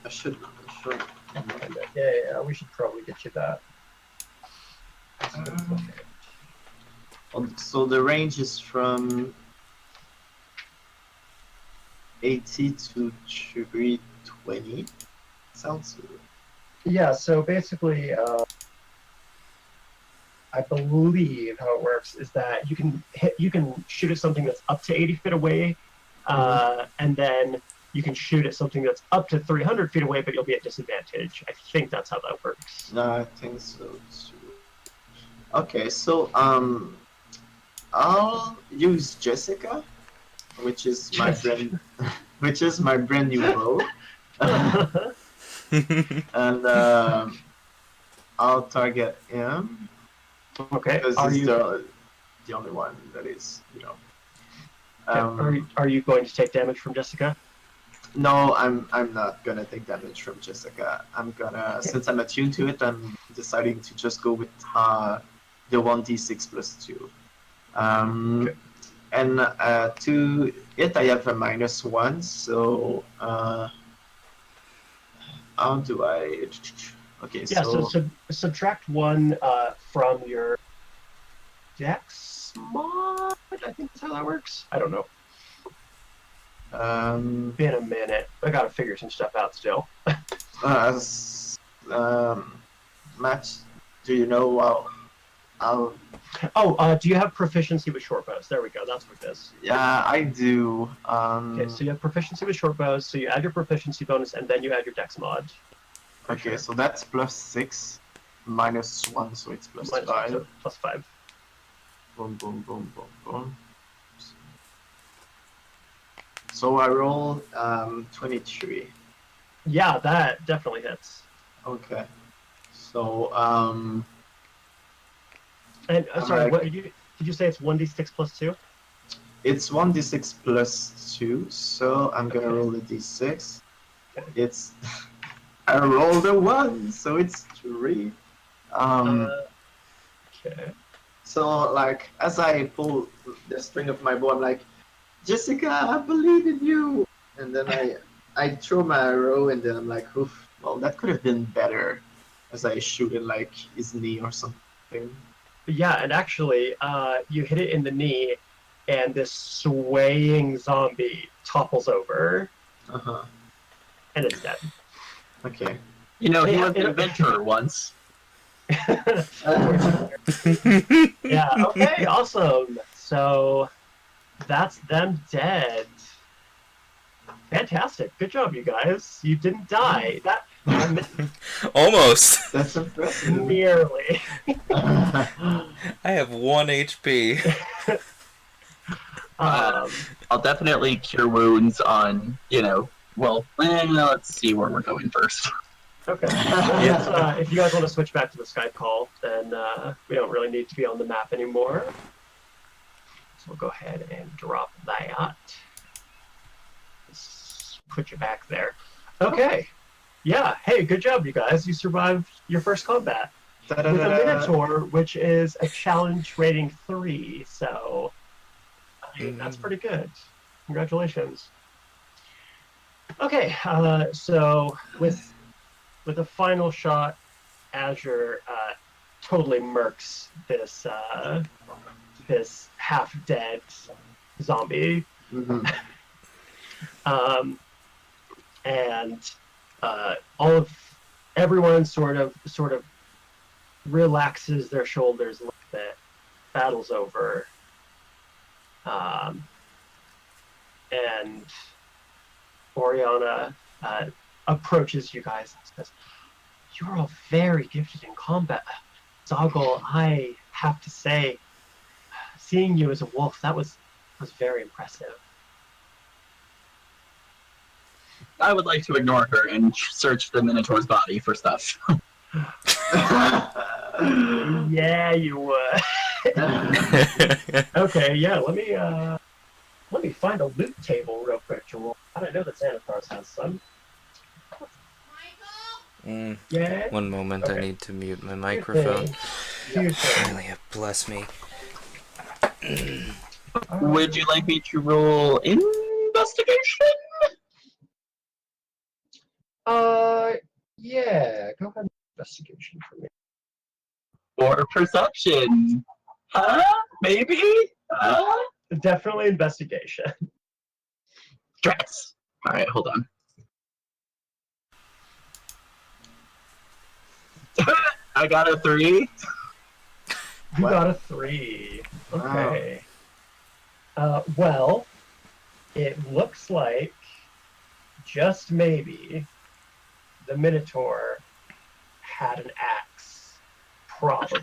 I should. Yeah, we should probably get you that. So the range is from 80 to 320. Sounds good. Yeah, so basically, I believe how it works is that you can shoot at something that's up to 80 feet away, and then you can shoot at something that's up to 300 feet away, but you'll be at disadvantage. I think that's how that works. No, I think so too. Okay, so I'll use Jessica, which is my brand new bow. And I'll target him Okay. because Are he's you? the only one that is, Are you going to take damage from Jessica? No, I'm not gonna take damage from Jessica. I'm gonna, since I'm attuned to it, I'm deciding to just go with the 1d6 plus 2. Okay. And to it, I have a -1, so how do I? Okay, Yeah, so so subtract 1 from your dex mod, I think that's how that works. I don't know. Been a minute. I gotta figure some stuff out still. Matt, do you know how? Oh, do you have proficiency with short bows? There we go. That's what it is. Yeah, I do. Okay, so you have proficiency with short bows, so you add your proficiency bonus, and then you add your dex mod. Okay, so that's +6, -1, so it's Minus +5. so +5. Boom, boom, boom, boom, boom. So I roll 23. Yeah, that definitely hits. Okay. So And sorry, Alright. what did you say? It's 1d6 plus 2? it's 1d6 plus 2, so I'm gonna Okay. roll a d6. Okay. It's I rolled a 1, so it's 3. Okay. So like as I pull the string of my bow, I'm like, Jessica, I believe in you. And then I throw my arrow, and then I'm like, oof, well that could have been better, as I shoot in like his knee or something. Yeah, and actually, you hit it in the knee, and this swaying zombie topples over, Uh huh. and it's dead. Okay. You know, he Yeah, was an adventurer once. Yeah, okay, awesome. So that's them dead. Fantastic. Good job, you guys. You didn't die. That Almost. That's impressive. nearly. I have 1 HP. I'll definitely cure wounds on, let's see where we're going first. Okay. Well, if you guys want to switch back to the Skype call, then we don't really need to be on the map anymore. So we'll go ahead and drop that. Let's put you back there. Okay. Yeah. Hey, good job, you guys. You survived your first combat with a Minotaur, which is a challenge rating 3. So, I mean, that's pretty good. Congratulations. Okay. So with a final shot, Azure totally murks this this half-dead zombie, Mhm. and everyone sort of relaxes their shoulders a little bit. Battle's over, and Oriana approaches you guys and says, "You're all very gifted in combat. Zogle, I have to say, seeing you as a wolf, that was very impressive." I would like to ignore her and search the Minotaur's body for stuff. Yeah, you would. Okay, yeah, let me find a loot table real quick, Joel. I don't know that Xanathar's has some. Yeah. One moment, I Okay. need to mute my microphone. Huge thing. Really, bless me. Would you like me to roll investigation? Yeah, go ahead and investigation for me. Or perception? Huh? Maybe? Huh? Definitely investigation. Drats. Alright, hold on. I got a 3. You What? got a 3. Okay. Well, it looks like just maybe the Minotaur had an axe. Probably.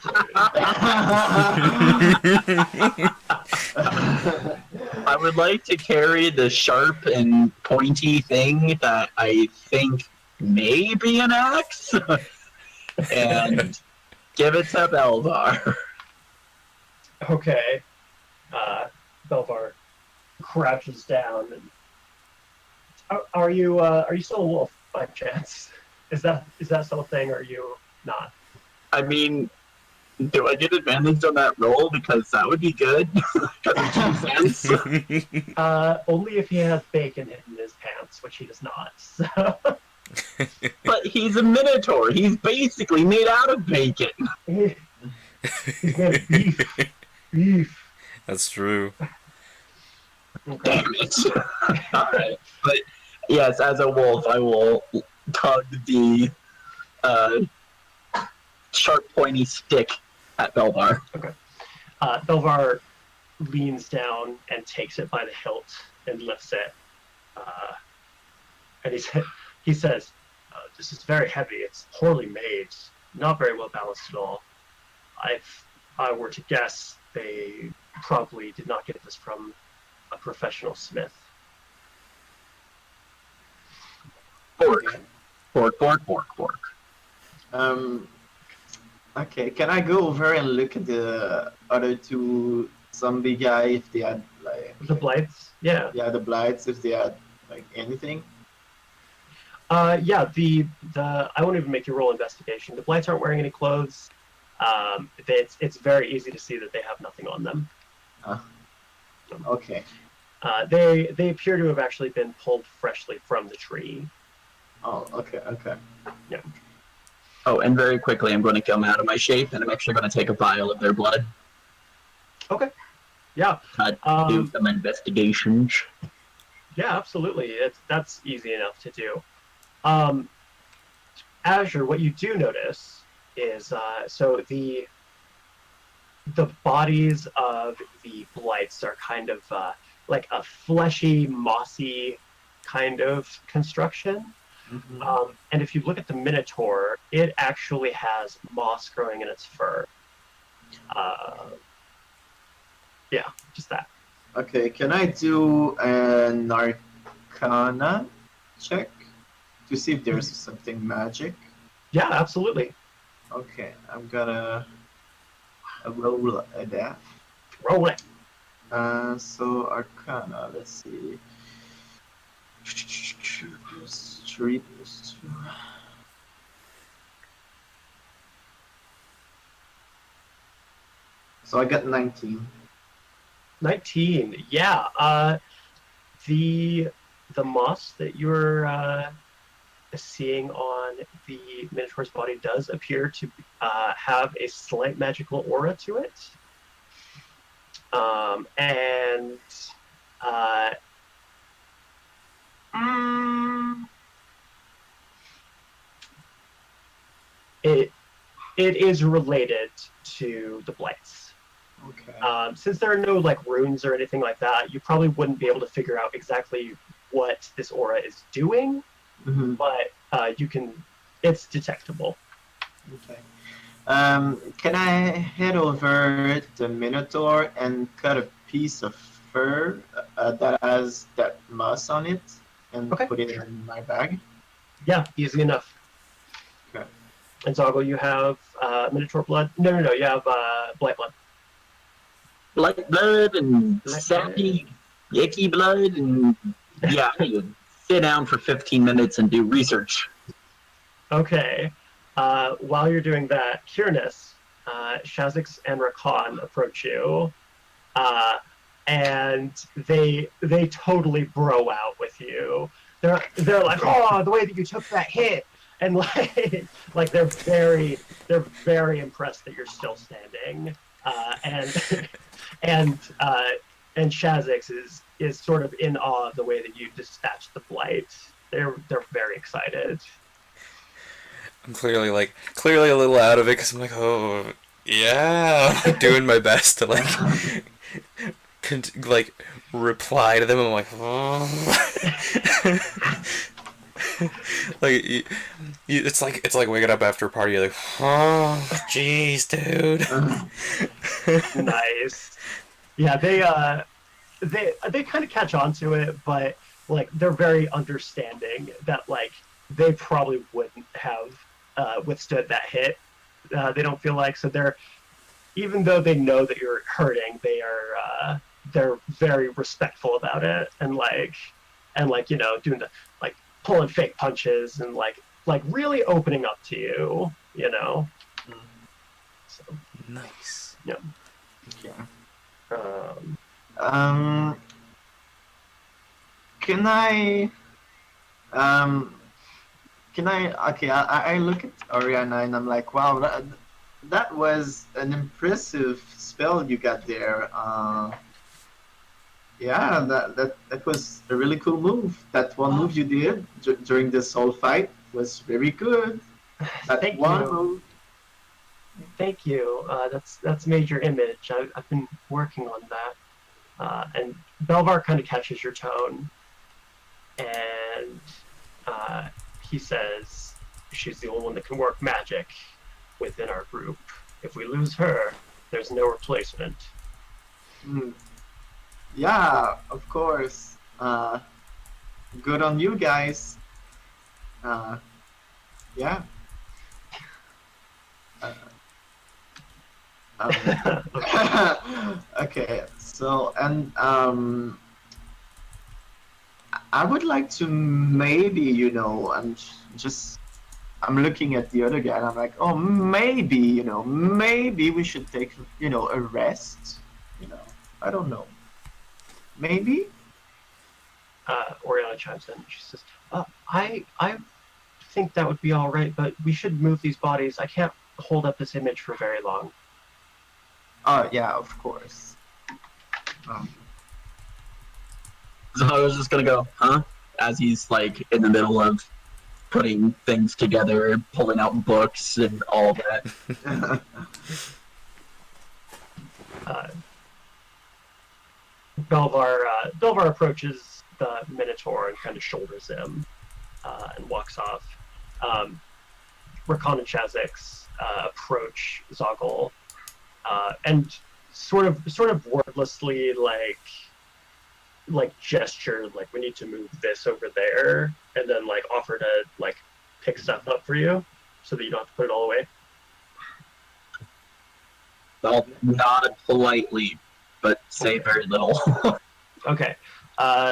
I would like to carry the sharp and pointy thing that I think may be an axe and give it to Belvar. Okay. Belvar crouches down. And, are you still a wolf by chance? Is that still a thing, or are you not? I mean, do I get advantage on that roll? Because that would be good. Only if he has bacon hidden in his pants, which he does not. So. But he's a minotaur. He's basically made out of bacon. He's made of beef. Beef. That's true. Okay. Damn it. Alright. But yes, as a wolf, I will tug the sharp, pointy stick at Belvar. Okay. Belvar leans down and takes it by the hilt and lifts it. And he says, "This is very heavy. It's poorly made. Not very well balanced at all. If I were to guess, they probably did not get this from a professional smith." Fork. Fork, fork, fork, fork. Okay, can I go over and look at the other two zombie guy if they had like The blights? Yeah. yeah, the blights, if they had like anything? Yeah, the I won't even make you roll investigation. The blights aren't wearing any clothes. It's very easy to see that they have nothing on them. Okay. They appear to have actually been pulled freshly from the tree. Oh, okay. Yeah. Oh, and very quickly, I'm going to come out of my shape, and I'm actually going to take a vial of their blood. Okay. Yeah. Do some investigations. Yeah, absolutely. That's easy enough to do. Azure, what you do notice is so the bodies of the blights are kind of like a fleshy, mossy kind of construction. Mm-hmm. And if you look at the Minotaur, it actually has moss growing in its fur. Yeah, just that. Okay, can I do an Arcana check to see if there's something magic? Yeah, absolutely. Okay, I'm gonna roll that. Roll it. So Arcana, let's see. 3 + 2. So I got 19. 19. Yeah. The moss that you're seeing on the Minotaur's body does appear to have a slight magical aura to it. It is related to the blights. Okay. Since there are no like runes or anything like that, you probably wouldn't be able to figure out exactly what this aura is doing, Mm-hmm. but it's detectable. Okay. Can I head over the Minotaur and cut a piece of fur that has that moss on it and Okay, put it sure. in my bag? Yeah, easy enough. Okay. And Zogle, you have Minotaur blood? No, you have blight blood. Black blood and Black sappy, icky blood, and yeah, I need to sit down for 15 minutes and do research. Okay. While you're doing that, Kyr'nes, Shazix and Rakan approach you, and they totally bro out with you. They're like, "Oh, the way that you took that hit," and like they're very impressed that you're still standing. And Shazix is sort of in awe of the way that you dispatched the blight. They're very excited. I'm clearly a little out of it because I'm like, oh yeah, I'm doing my best to like reply to them. I'm like, oh. Like it's like waking up after a party. You're like, oh, jeez, dude. Nice. Yeah, they kind of catch on to it, but like they're very understanding that like they probably wouldn't have withstood that hit. They don't feel like, so they're, even though they know that you're hurting, they're very respectful about it, and you know, doing the like pulling fake punches and like really opening up to you, you know. So Nice. yeah. Yeah. Can I? Okay, I look at Oriana and I'm like, wow, that was an impressive spell you got there. Yeah, that was a really cool move. That one move you did during this whole fight was very good. That Thank one you. move. Thank you. That's Major Image. I've been working on that. And Belvar kind of catches your tone, and he says she's the only one that can work magic within our group. If we lose her, there's no replacement. Mm. Yeah, of course. Good on you guys. Yeah. Okay, so and I would like to maybe, you know, I'm looking at the other guy and I'm like, oh, maybe, you know, maybe we should take, you know, a rest. You know, I don't know. Maybe. Oriana chimes in. She says, I think that would be all right, but we should move these bodies. I can't hold up this image for very long. Yeah, of course. So I was just gonna go, huh? As he's like in the middle of putting things together, pulling out books and all that. Belvar approaches the Minotaur and kind of shoulders him and walks off. Rakan and Chazix approach Zogle and sort of wordlessly like gesture like we need to move this over there, and then like offer to like pick stuff up for you so that you don't have to put it all away. I'll nod politely, but say very little. Okay,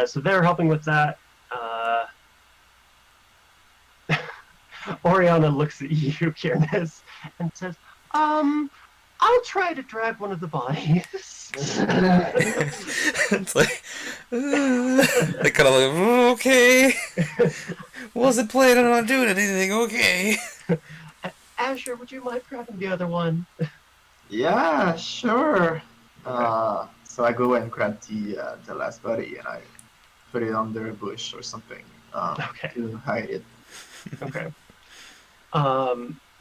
so they're helping with that. Oriana looks at you, Kyr'nes, and says, I'll try to drag one of the bodies. It's like, they kind of like, okay. Wasn't planning on doing anything, okay. Azure, would you mind grabbing the other one? Yeah, sure. Okay. So I go and grab the last body and I put it under a bush or something Okay. to hide it. Okay.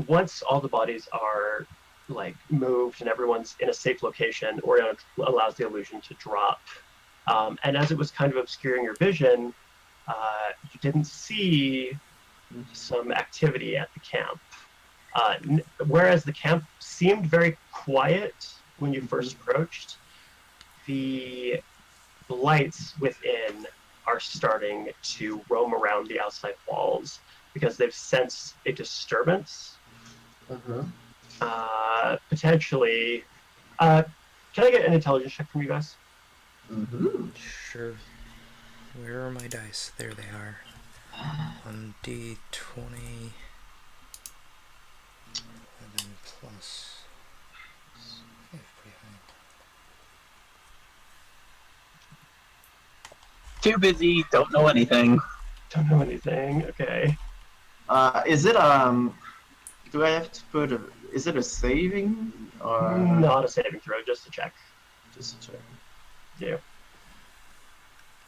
Once all the bodies are like moved and everyone's in a safe location, Oriana allows the illusion to drop. And as it was kind of obscuring your vision, you didn't see some activity at the camp. Whereas the camp seemed very quiet when you first approached, the lights within are starting to roam around the outside walls because they've sensed a disturbance. Potentially. Can I get an intelligence check from you guys? Sure. Where are my dice? There they are. On D20. 11 plus. Yeah, pretty high. Too busy, don't know anything. Don't know anything. Okay. Is it do I have to put is it a saving or Not a saving throw, just a check. just a check? Yeah.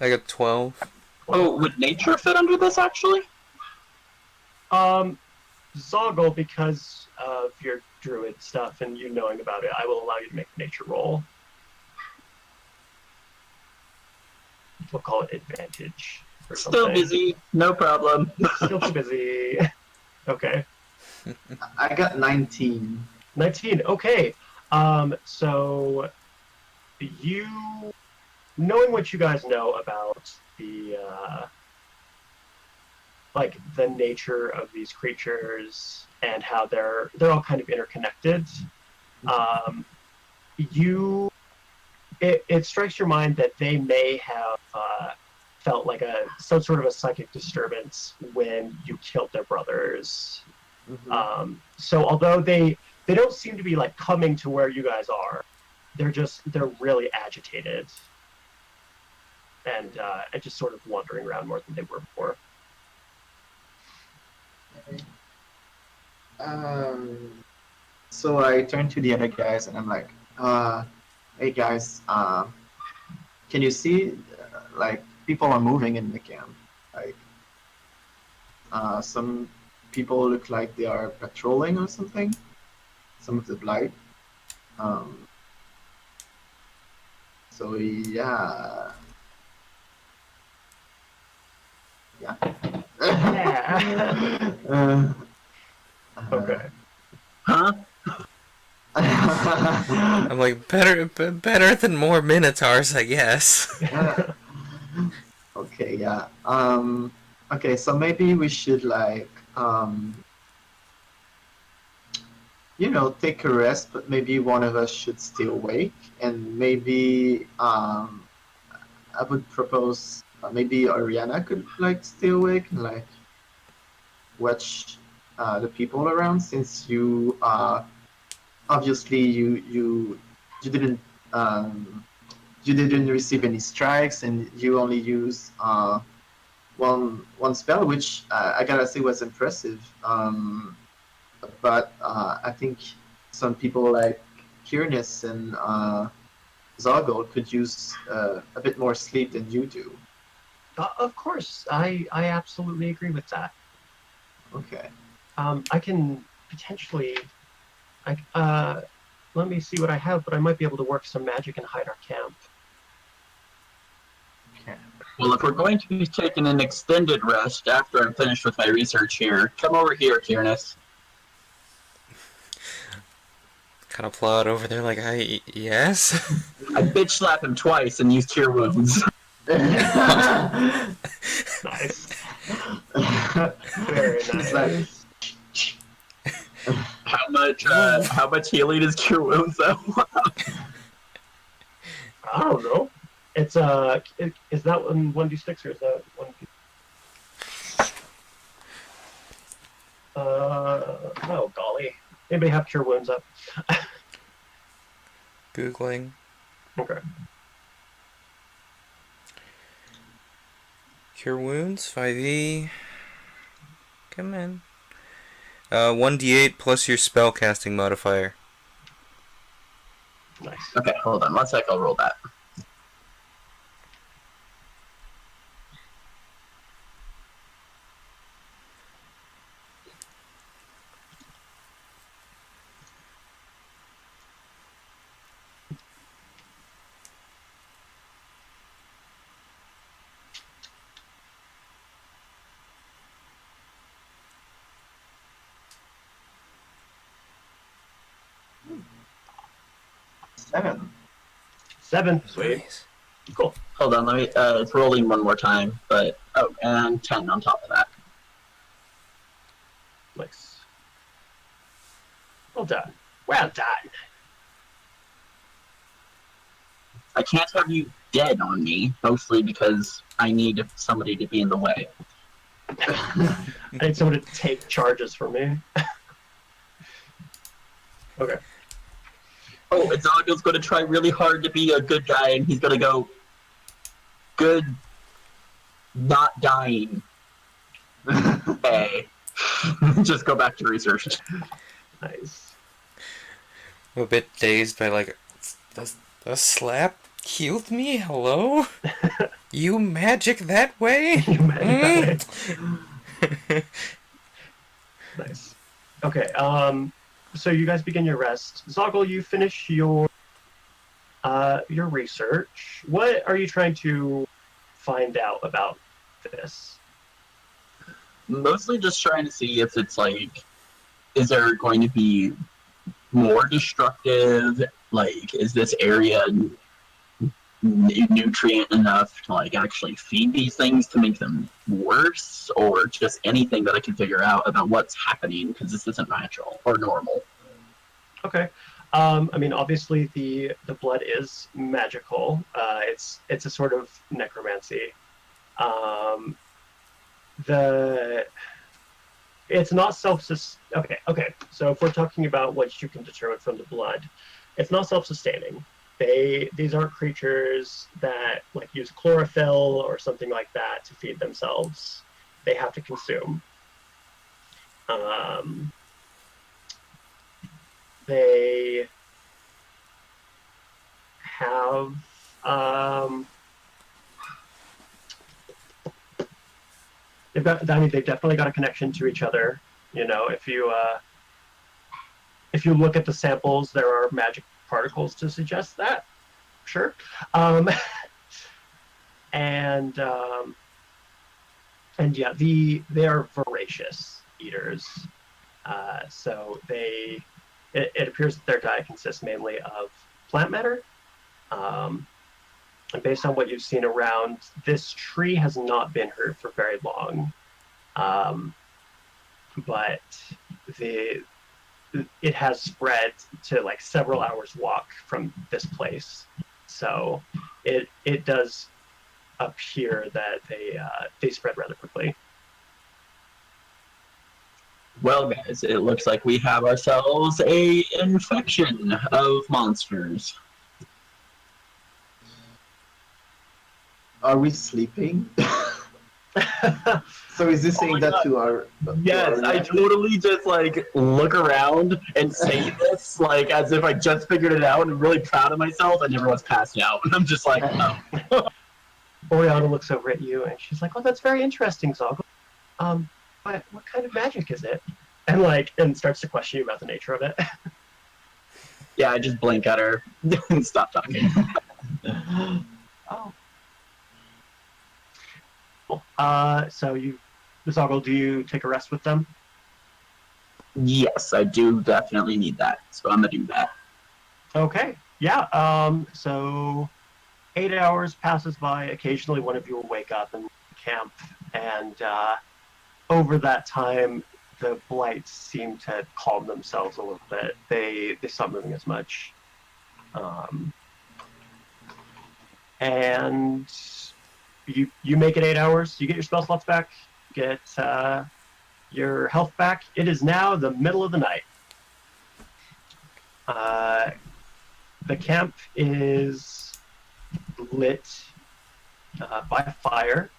I got 12. Oh, would nature fit under this actually? Zogle, because of your druid stuff and you knowing about it, I will allow you to make a nature roll. We'll call it advantage or something. Still busy, no problem. Still too busy. Okay. I got 19. 19. Okay. So you, knowing what you guys know about the like the nature of these creatures and how they're all kind of interconnected, you it strikes your mind that they may have felt like some sort of a psychic disturbance when you killed their brothers. Mhm. So although they don't seem to be like coming to where you guys are, they're really agitated and just sort of wandering around more than they were before. So I turn to the other guys and I'm like, hey guys, can you see, like, people are moving in the camp? Like, some people look like they are patrolling or something. Some of the blight. So yeah. Yeah. Yeah. Okay. Huh? I'm like, better than more minotaurs, I guess. Okay, yeah. Okay, so maybe we should like take a rest, but maybe one of us should stay awake, and maybe I would propose maybe Ariana could like stay awake and like watch the people around, since you obviously um, you didn't receive any strikes and you only use one spell, which I gotta say was impressive. But I think some people like Kyr'nes and Zogle could use a bit more sleep than you do. Of course, I absolutely agree with that. Okay. I can potentially, let me see what I have, but I might be able to work some magic and hide our camp. Okay. Well, if we're going to be taking an extended rest after I'm finished with my research here, come over here, Kyr'nes. Kind of plod over there like, yes? I bitch slap him twice and use Cure Wounds. Nice. Very nice. Like, How much healing is Cure Wounds though? I don't know. It's is that one 1d6 or is that 1d? Oh golly. Anybody have cure wounds up? Googling. Okay. Cure wounds, 5e. Come in. 1d8 plus your spellcasting modifier. Nice. Okay, hold on 1 sec, I'll roll that. Seven. Sweet. Nice. Cool. Hold on, let me, it's rolling one more time, but, oh, and 10 on top of that. Nice. Well done. Well done. I can't have you dead on me, mostly because I need somebody to be in the way. I need someone to take charges for me. Okay. Oh, and Zogle's going to try really hard to be a good guy, and he's going to go, good, not dying. Hey. Just go back to research. Nice. I'm a bit dazed by like, the slap killed me? Hello? You magic that way? You magic that way. Nice. Okay, so you guys begin your rest. Zogle, you finish your research. What are you trying to find out about this? Mostly just trying to see if it's like, is there going to be more destructive? Like, is this area nutrient enough to like actually feed these things to make them worse, or just anything that I can figure out about what's happening, because this isn't natural or normal. Okay. I mean, obviously the blood is magical. It's a sort of necromancy. The It's not okay. So if we're talking about what you can determine from the blood, it's not self-sustaining. These aren't creatures that like use chlorophyll or something like that to feed themselves. They have to consume. They have they've definitely got a connection to each other. You know, if you look at the samples, there are magic particles to suggest that. Sure. And yeah, they are voracious eaters. So it appears that their diet consists mainly of plant matter. And based on what you've seen around, this tree has not been hurt for very long. But it has spread to like several hours walk from this place. So it does appear that they spread rather quickly. Well, guys, it looks like we have ourselves a infection of monsters. Are we sleeping? So is this saying that to our... Yes, I totally just like look around and say this like as if I just figured it out and I'm really proud of myself and everyone's passed out. And I'm just like, oh. Oriana looks over at you and she's like, "Oh, that's very interesting, Zogle. What kind of magic is it?" And starts to question you about the nature of it. Yeah, I just blink at her and stop talking. Oh. Cool. So Zogle, do you take a rest with them? Yes, I do definitely need that, so I'm gonna do that. Okay. Yeah. So 8 hours passes by. Occasionally, one of you will wake up and camp, and over that time, the blights seem to calm themselves a little bit. They stop moving as much, and you make it 8 hours. You get your spell slots back. Get your health back. It is now the middle of the night. The camp is lit by fire,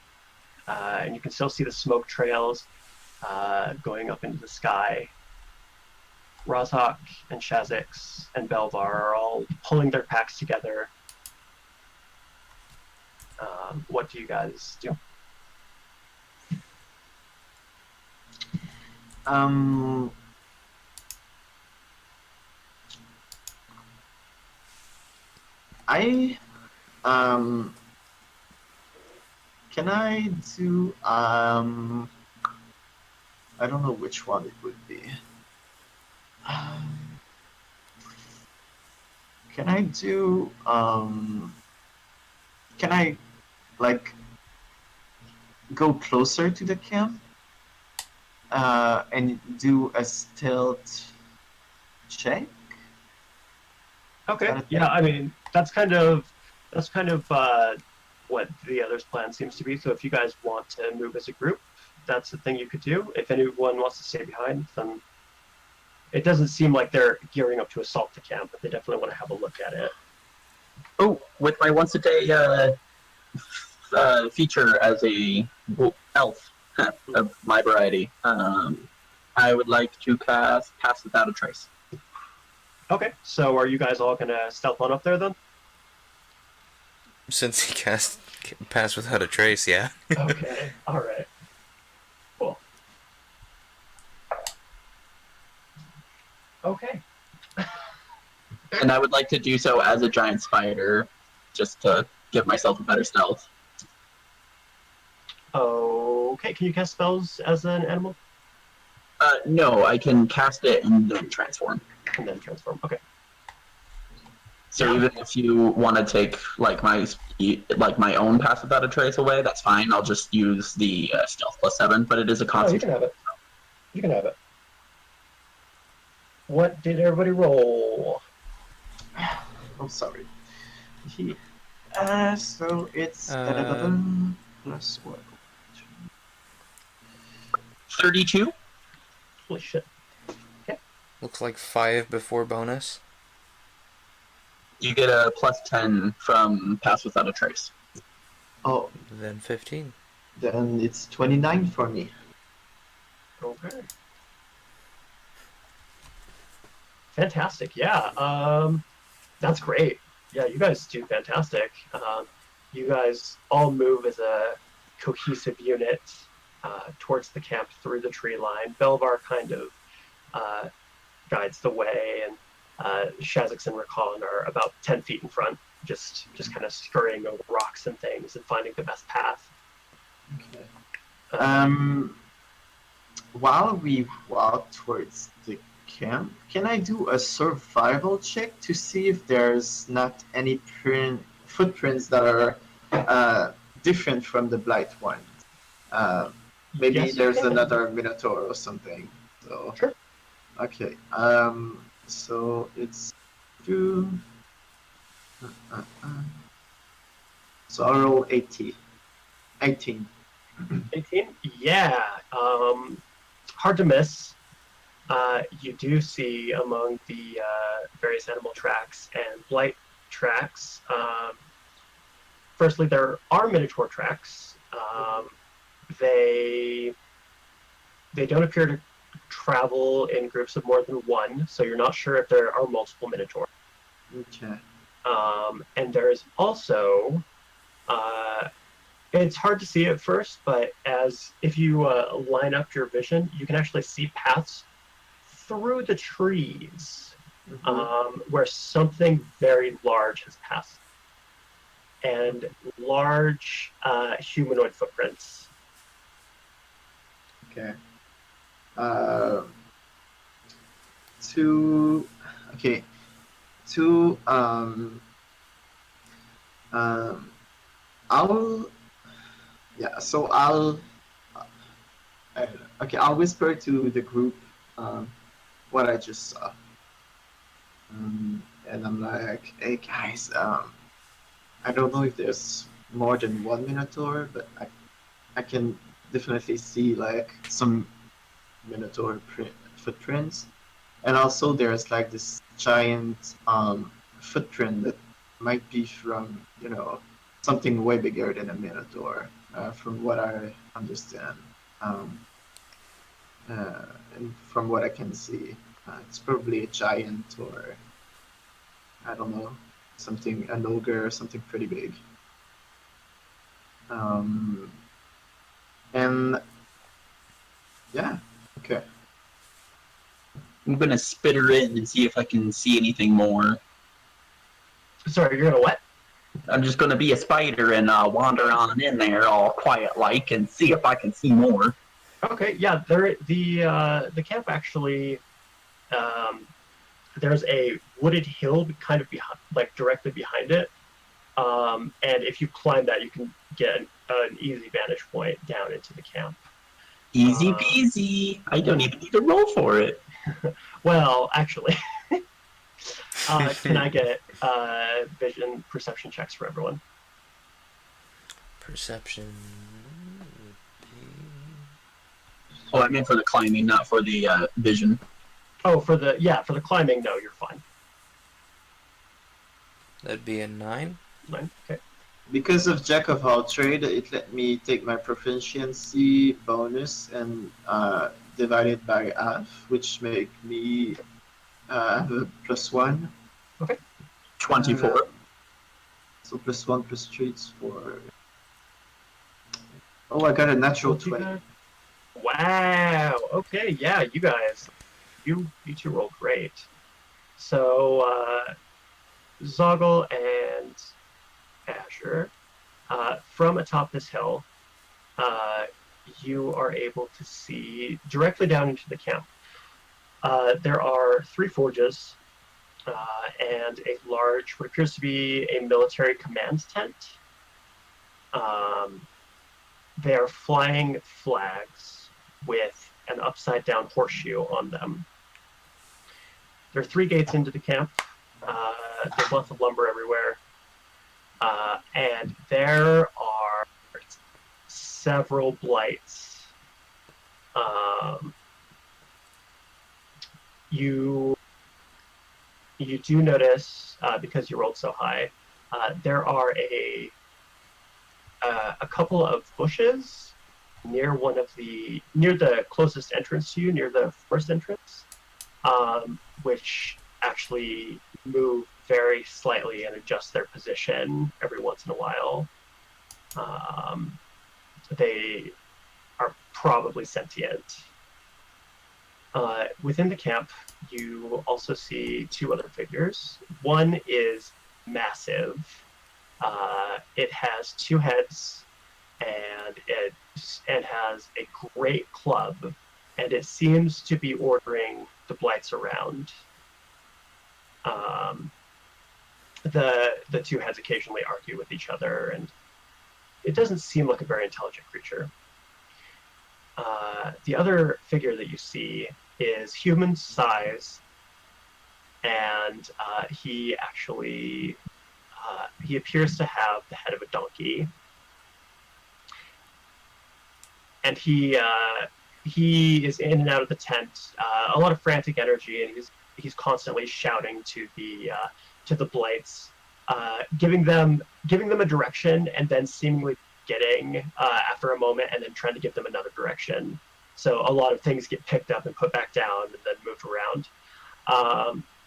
and you can still see the smoke trails going up into the sky. Razhok and Shazix and Belvar are all pulling their packs together. What do you guys do? Can I do I don't know which one it would be. Can I do can I like go closer to the camp and do a stealth check? Okay. Yeah, I mean that's kind of what the others' plan seems to be. So if you guys want to move as a group, that's the thing you could do. If anyone wants to stay behind, then it doesn't seem like they're gearing up to assault the camp, but they definitely want to have a look at it. Oh, with my once a day feature as a elf of my variety, I would like to cast Pass Without a Trace. Okay, so are you guys all gonna stealth on up there then? Since he cast Pass Without a Trace, yeah. Okay, all right, cool. Okay. And I would like to do so as a giant spider, just to give myself a better stealth. Okay, can you cast spells as an animal? No, I can cast it and then transform. And then transform. Okay. So even if you want to take like my own Pass Without a Trace away, that's fine. I'll just use the stealth +7, but it is a constant. Oh, you can have it. You can have it. What did everybody roll? Oh, sorry. So it's plus what? 32. Holy shit. Looks like 5 before bonus. You get a plus 10 from Pass Without a Trace. Oh, Then 15. then it's 29 for me. Okay. Fantastic. Yeah. That's great. Yeah, you guys do fantastic. You guys all move as a cohesive unit towards the camp through the tree line. Belvar kind of guides the way, and Shazix and Rakan are about 10 feet in front, just kind of scurrying over rocks and things and finding the best path. Okay. While we walk towards the camp, can I do a survival check to see if there's not any footprints that are different from the blight one? Maybe Yes, you there's can. another minotaur or something. So Sure. okay. So it's two. So I roll 18. 18. 18? Yeah. Hard to miss. You do see among the various animal tracks and blight tracks. Firstly, there are minotaur tracks. They don't appear to travel in groups of more than one, so you're not sure if there are multiple minotaur. Okay. And there's also it's hard to see at first, but if you line up your vision, you can actually see paths through the trees where something very large has passed, and large humanoid footprints. Okay. Two. Okay. Two. I'll. Yeah. So I'll. Okay. I'll whisper to the group what I just saw. And I'm like, hey guys, I don't know if there's more than one minotaur, but I can definitely see like some minotaur footprints, and also there's like this giant footprint that might be from something way bigger than a minotaur, from what I understand, and from what I can see, it's probably a giant, or I don't know, an ogre or something pretty big. And yeah, okay. I'm gonna spit her in and see if I can see anything more. Sorry, you're gonna what? I'm just gonna be a spider and wander on in there all quiet-like and see if I can see more. Okay, yeah. The camp actually. There's a wooded hill kind of behind, like directly behind it, and if you climb that, you can get an easy vantage point down into the camp. Easy peasy. I don't even need to roll for it. Well, actually, can I get vision perception checks for everyone? Perception. Oh, I meant for the climbing, not for the vision. Oh, for the climbing, no, you're fine. That'd be a 9. 9, okay. Because of Jack of all trade, it let me take my proficiency bonus and divide it by half, which make me have a +1. Okay. 24. So +1 +3 is 4. Oh, I got a natural 20. Wow. Okay. Yeah, you guys, you two rolled great. So Zogle and Azure, from atop this hill, you are able to see directly down into the camp. There are 3 forges and a large, what appears to be a military command tent. They are flying flags with an upside-down horseshoe on them. There are 3 gates into the camp. There's lots of lumber everywhere. And there are several blights. You do notice, because you rolled so high, there are a couple of bushes near the closest entrance to you, near the first entrance, which actually move very slightly and adjust their position every once in a while. They are probably sentient. Within the camp, you also see two other figures. One is massive. It has two heads, and it has a great club, and it seems to be ordering the blights around. The two heads occasionally argue with each other, and it doesn't seem like a very intelligent creature. The other figure that you see is human size, and he actually he appears to have the head of a donkey, and he is in and out of the tent, a lot of frantic energy, and he's constantly shouting to the blights, giving them a direction, and then seemingly getting after a moment, and then trying to give them another direction. So a lot of things get picked up and put back down and then moved around.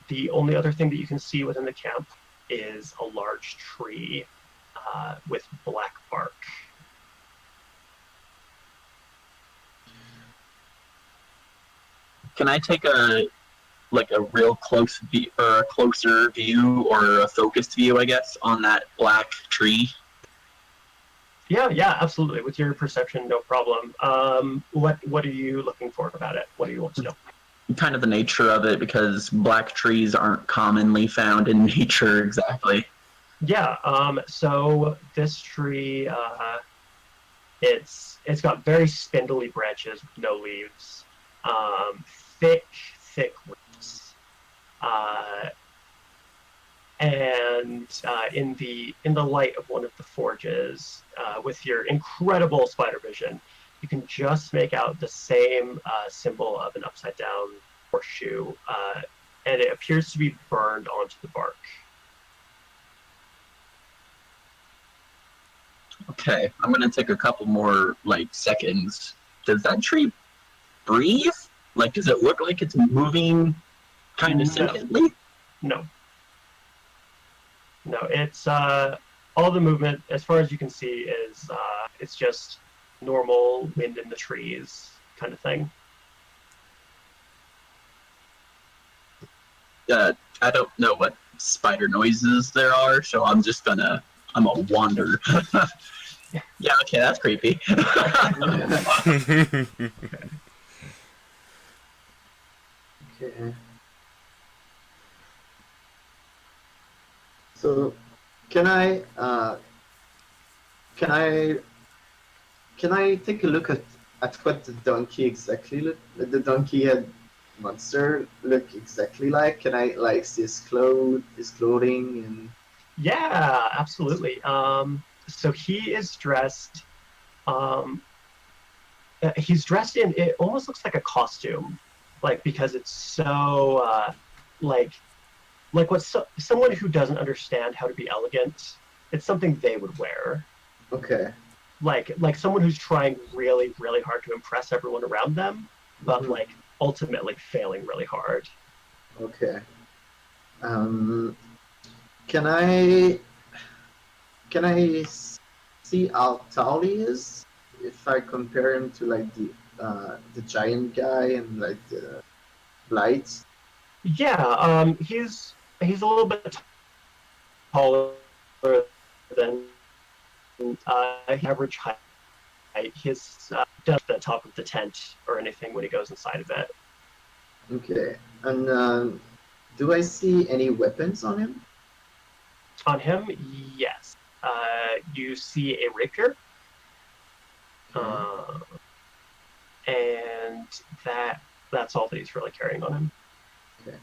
The only other thing that you can see within the camp is a large tree with black bark. Can I take a real close view, or a closer view, or a focused view, I guess, on that black tree? Yeah, absolutely. With your perception, no problem. What are you looking for about it? What do you want to know? Kind of the nature of it, because black trees aren't commonly found in nature exactly. Yeah. So this tree, it's got very spindly branches with no leaves, thick roots, and in the light of one of the forges, with your incredible spider vision, you can just make out the same symbol of an upside down horseshoe, and it appears to be burned onto the bark. Okay, I'm gonna take a couple more seconds. Does that tree breathe? Does it look like it's moving kind of sentiently? No, it's all the movement, as far as you can see, is it's just normal wind in the trees kind of thing. I don't know what spider noises there are, so I'm a wander. Yeah, okay, that's creepy. Okay. So, can I take a look at what the donkey exactly look? The donkey head monster look exactly like? Can I see his clothing and? Yeah, absolutely. So he is dressed. He's dressed in. It almost looks like a costume, because it's so like someone who doesn't understand how to be elegant. It's something they would wear. Okay. Like someone who's trying really, really hard to impress everyone around them, but ultimately failing really hard. Okay. Can I see how tall he is if I compare him to the giant guy and the blights? Yeah, he's a little bit taller than average height. His doesn't the top of the tent or anything when he goes inside of it. Okay. And do I see any weapons on him? On him, yes. You see a rapier, and that's all that he's really carrying on him. Okay.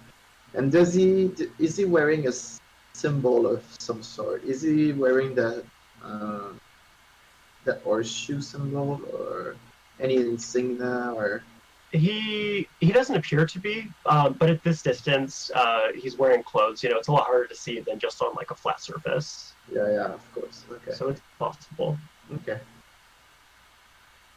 And is he wearing a symbol of some sort? Is he wearing the horseshoe symbol or any insignia or? He doesn't appear to be, but at this distance, he's wearing clothes. You know, it's a lot harder to see than just on like a flat surface. Yeah, of course. Okay. So it's possible. Okay.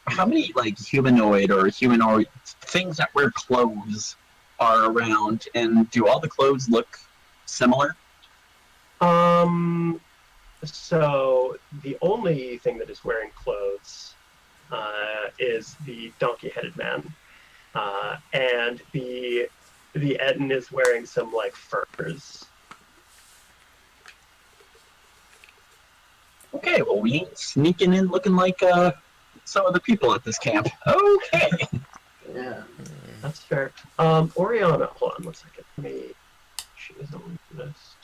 How many like humanoid things that wear clothes are around, and do all the clothes look similar? So the only thing that is wearing clothes is the donkey-headed man, and the Etten is wearing some like furs. Okay, well we ain't sneaking in looking like some of the people at this camp. Okay. Yeah. That's fair. Oriana, hold on one second. She is on the list.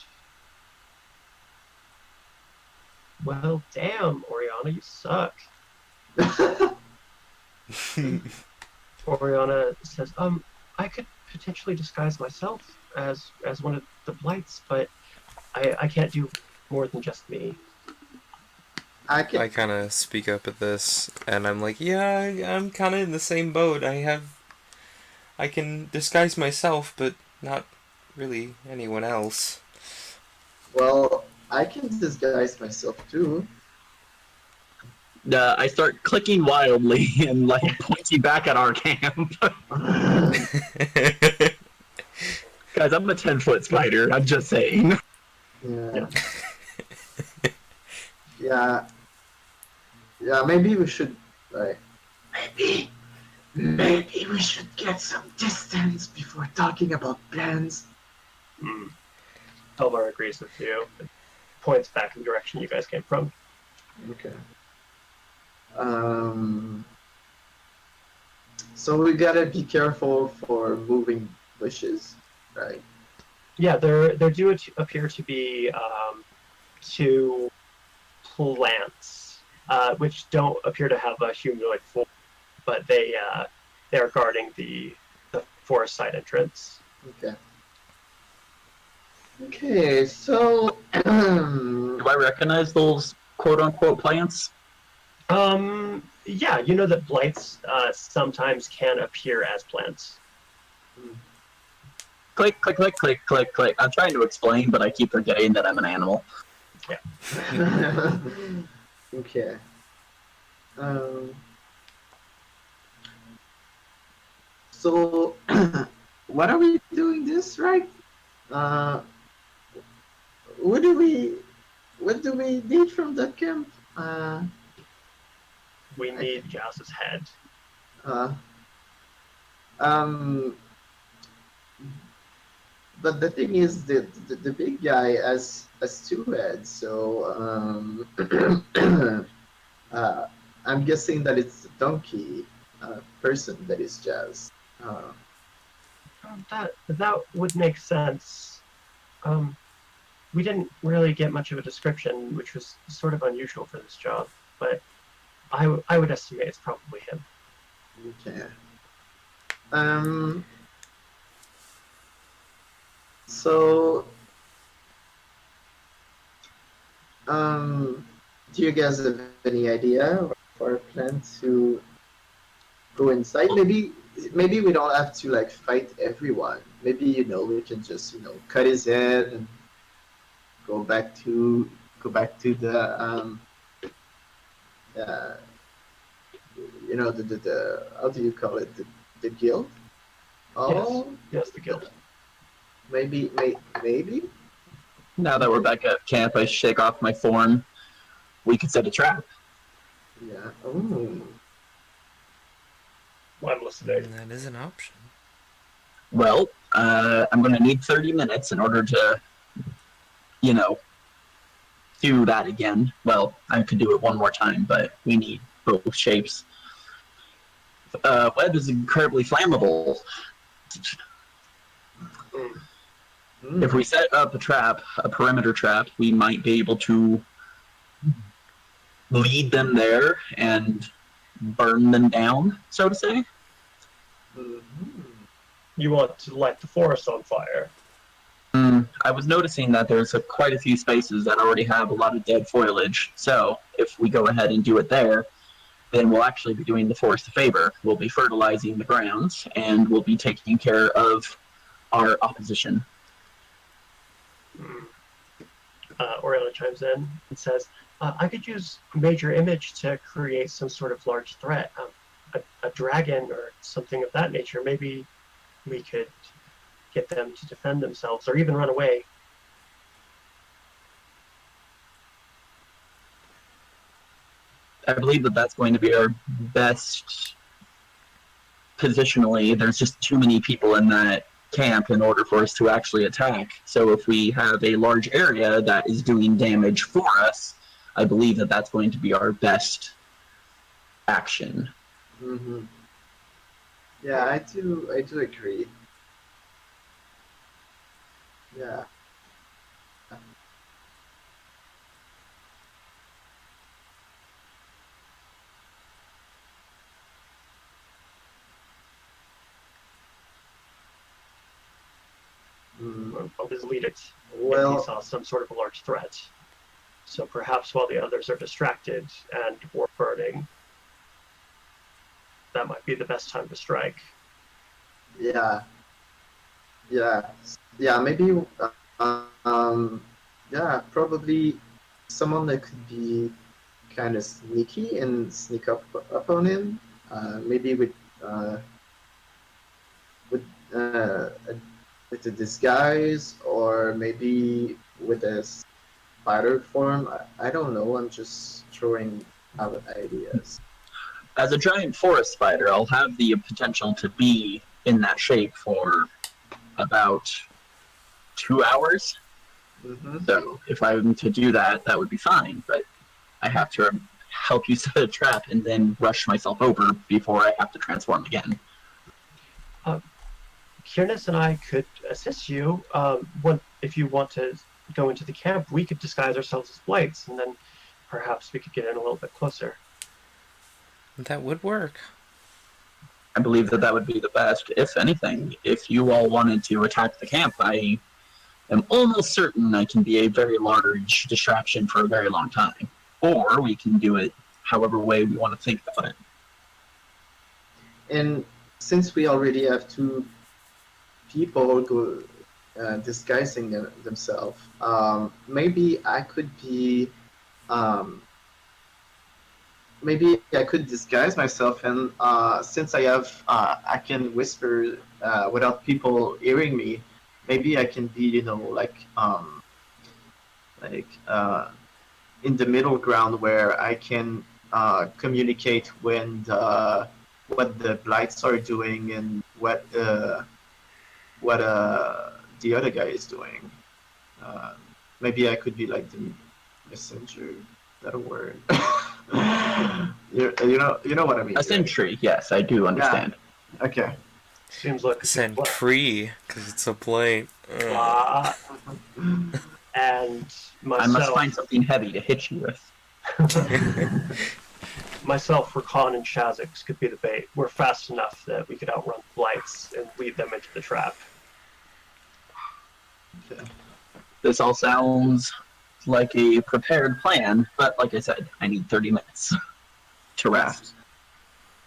Well, damn, Oriana, you suck. Oriana says, I could potentially disguise myself as one of the blights, but I can't do more than just me. I kind of speak up at this, and I'm like, yeah, I'm kind of in the same boat. I can disguise myself, but not really anyone else. Well, I can disguise myself too. I start clicking wildly and like pointing back at our camp. Guys, I'm a 10-foot spider. I'm just saying. Yeah. Yeah, maybe we should, like, maybe we should get some distance before talking about plans. Elmar agrees with you. It points back in the direction you guys came from. Okay. So we gotta be careful for moving bushes, right? Yeah, there do appear to be two plants, which don't appear to have a humanoid form, but they are guarding the forest side entrance. Okay. Okay, so Do I recognize those quote-unquote plants? Yeah, you know that blights sometimes can appear as plants. Click, click, click, click, click, click. I'm trying to explain, but I keep forgetting that I'm an animal. okay. So, what are we doing this right? What do we need from the camp? We need Jazz's head. But the thing is, the big guy has two heads, so I'm guessing that it's the donkey person that is Jazz. That would make sense. We didn't really get much of a description, which was sort of unusual for this job, but I would estimate it's probably him. Okay. So, do you guys have any idea or plan to go inside? Maybe we don't have to like fight everyone. Maybe we can just cut his head and go back to the the how do you call it, the guild? Oh yes, the guild. Maybe. Now that we're back at camp, I shake off my form. We could set a trap. Yeah. Oh. I'm listening. That is an option. Well, I'm going to need 30 minutes in order to, do that again. Well, I could do it one more time, but we need both shapes. Web is incredibly flammable. If we set up a perimeter trap, we might be able to lead them there and burn them down, so to say. You want to light the forest on fire? I was noticing that there's quite a few spaces that already have a lot of dead foliage. So if we go ahead and do it there, then we'll actually be doing the forest a favor. We'll be fertilizing the grounds, and we'll be taking care of our opposition. Orla chimes in and says, I could use Major Image to create some sort of large threat, a dragon or something of that nature. Maybe we could get them to defend themselves or even run away. I believe that that's going to be our best positionally. There's just too many people in that camp in order for us to actually attack. So if we have a large area that is doing damage for us, I believe that that's going to be our best action. Mm-hmm. Yeah, I do agree. Yeah. I'll just lead it if he Well, saw some sort of a large threat. So perhaps while the others are distracted and or burning, that might be the best time to strike. yeah, maybe, yeah, probably someone that could be kind of sneaky and sneak up on him. Maybe with uh, with a disguise, or maybe with a spider form. I don't know. I'm just throwing out ideas. As a giant forest spider, I'll have the potential to be in that shape for about 2 hours. Mm-hmm. So if I'm to do that, that would be fine. But I have to help you set a trap and then rush myself over before I have to transform again. Kyr'nes and I could assist you. If you want to go into the camp, we could disguise ourselves as blights, and then perhaps we could get in a little bit closer. That would work. I believe that that would be the best. If anything, if you all wanted to attack the camp, I am almost certain I can be a very large distraction for a very long time. Or we can do it however way we want to think about it. And since we already have two people disguising themselves, maybe I could be, maybe I could disguise myself, and since I can whisper without people hearing me, maybe I can be, in the middle ground where I can communicate when what the blights are doing and what the other guy is doing. Maybe I could be like the messenger. Is that a word? you know what I mean. A sentry, yes, I do understand. Yeah. Okay. Seems like Send tree, because it's a blight. And myself, I must find something heavy to hit you with. myself, Rakan, and Shazix could be the bait. We're fast enough that we could outrun blights and lead them into the trap. Okay. This all sounds like a prepared plan, but like I said, I need 30 minutes to rest.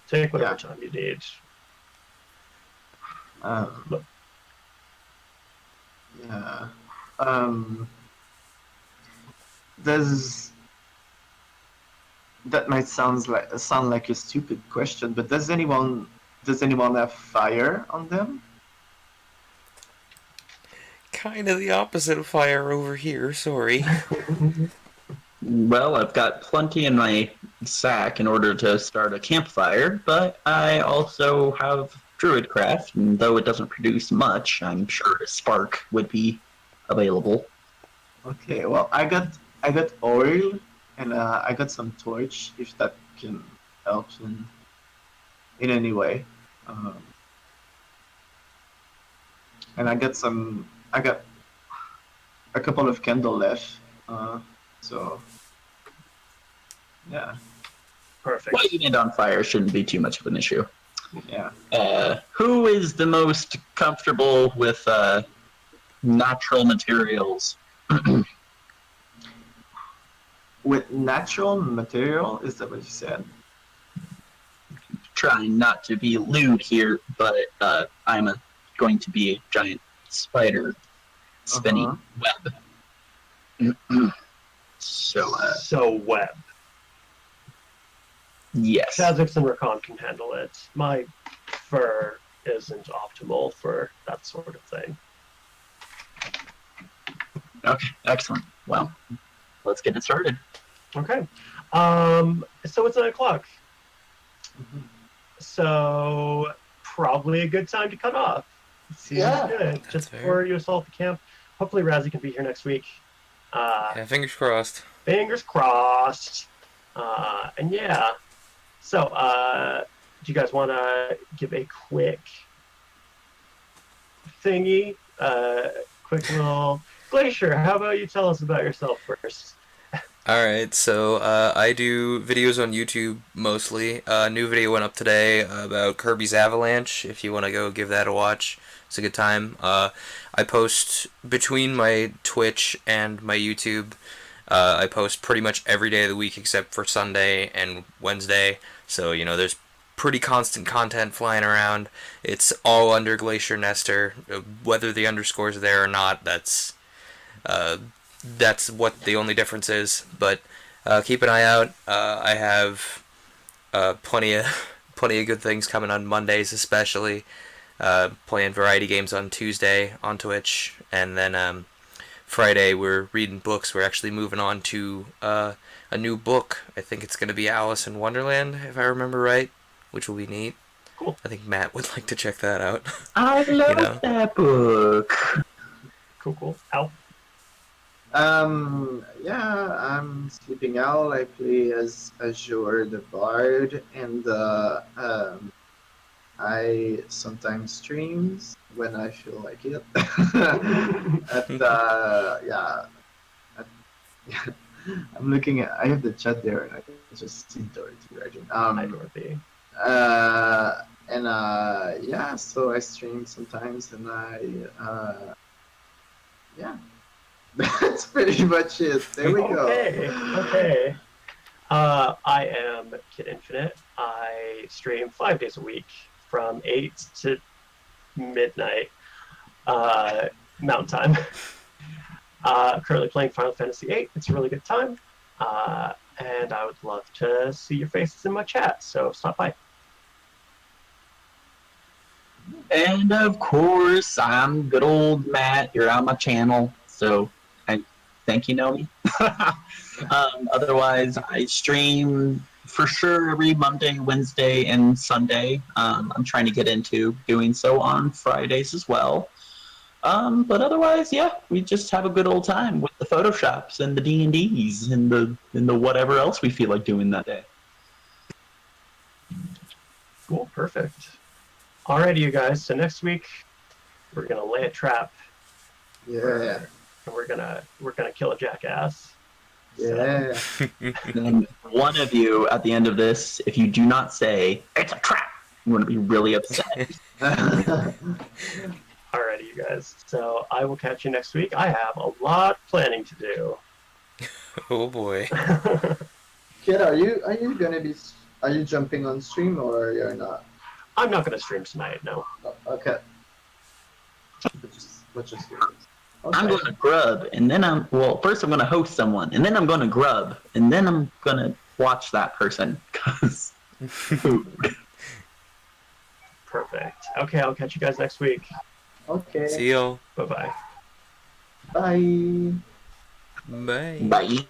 Take whatever time you need. Yeah. That might sound like a stupid question, but does anyone have fire on them? Kind of the opposite of fire over here, sorry. Well, I've got plenty in my sack in order to start a campfire, but I also have Druidcraft, and though it doesn't produce much, I'm sure a spark would be available. Okay, well, I got oil, and I got some torch, if that can help in any way. And I got a couple of candle left, so yeah. Perfect. Lighting it on fire shouldn't be too much of an issue. Yeah. Who is the most comfortable with natural materials. With natural material, is that what you said? Trying not to be lewd here, but I'm going to be a giant spider spinning web. So web. Yes. Kha'Zix and Rakan can handle it. My fur isn't optimal for that sort of thing. Okay, excellent. Well, let's get it started. Okay. So it's 9 o'clock. So probably a good time to cut off. Seems good. Just fair. before you assault the camp. Hopefully Razzie can be here next week. Yeah, fingers crossed. Fingers crossed. And yeah. So, do you guys want to give a quick thingy? Quick little... Glacier, how about you tell us about yourself first? Alright, so I do videos on YouTube mostly. A new video went up today about Kirby's Avalanche, if you want to go give that a watch. It's a good time. I post between my Twitch and my YouTube. I post pretty much every day of the week except for Sunday and Wednesday. So, you know, there's pretty constant content flying around. It's all under Glacier Nester. Whether the underscore's there or not, that's what the only difference is. But keep an eye out. I have plenty of good things coming on Mondays, especially playing variety games on Tuesday on Twitch, and then Friday we're reading books. We're actually moving on to a new book. I think it's going to be Alice in Wonderland, if I remember right, which will be neat. Cool. I think Matt would like to check that out. I love that book. Cool. Al? Yeah, I'm Sleepingowl. I play as Azure the Bard, and I sometimes streams when I feel like it. I'm looking at. I have the chat there, and I can just see Dorothy writing. Hi, Dorothy. Yeah. So I stream sometimes, and yeah. That's pretty much it. There we go. Okay. I am Kid Infinite. I stream 5 days a week from 8 to midnight Mountain Time. Currently playing Final Fantasy VIII. It's a really good time. And I would love to see your faces in my chat, so stop by. And of course, I'm good old Matt. You're on my channel, so I think you know me. Otherwise, I stream for sure every Monday, Wednesday, and Sunday. I'm trying to get into doing so on Fridays as well. But otherwise, yeah, we just have a good old time with the Photoshops and the D&Ds and the whatever else we feel like doing that day. Cool, perfect. Alrighty, you guys. So next week we're gonna lay a trap. Yeah. And we're gonna kill a jackass. Yeah. And one of you at the end of this, if you do not say it's a trap, I'm going to be really upset. Alrighty, you guys. So I will catch you next week. I have a lot of planning to do. Oh boy. Kid, are you jumping on stream or you're not? I'm not gonna stream tonight. No. Oh, okay. Which is good. Okay. I'm going to grub, and then first I'm going to host someone, and then I'm going to grub, and then I'm going to watch that person, because food. Perfect. Okay, I'll catch you guys next week. Okay. See y'all. Bye-bye. Bye. Bye. Bye.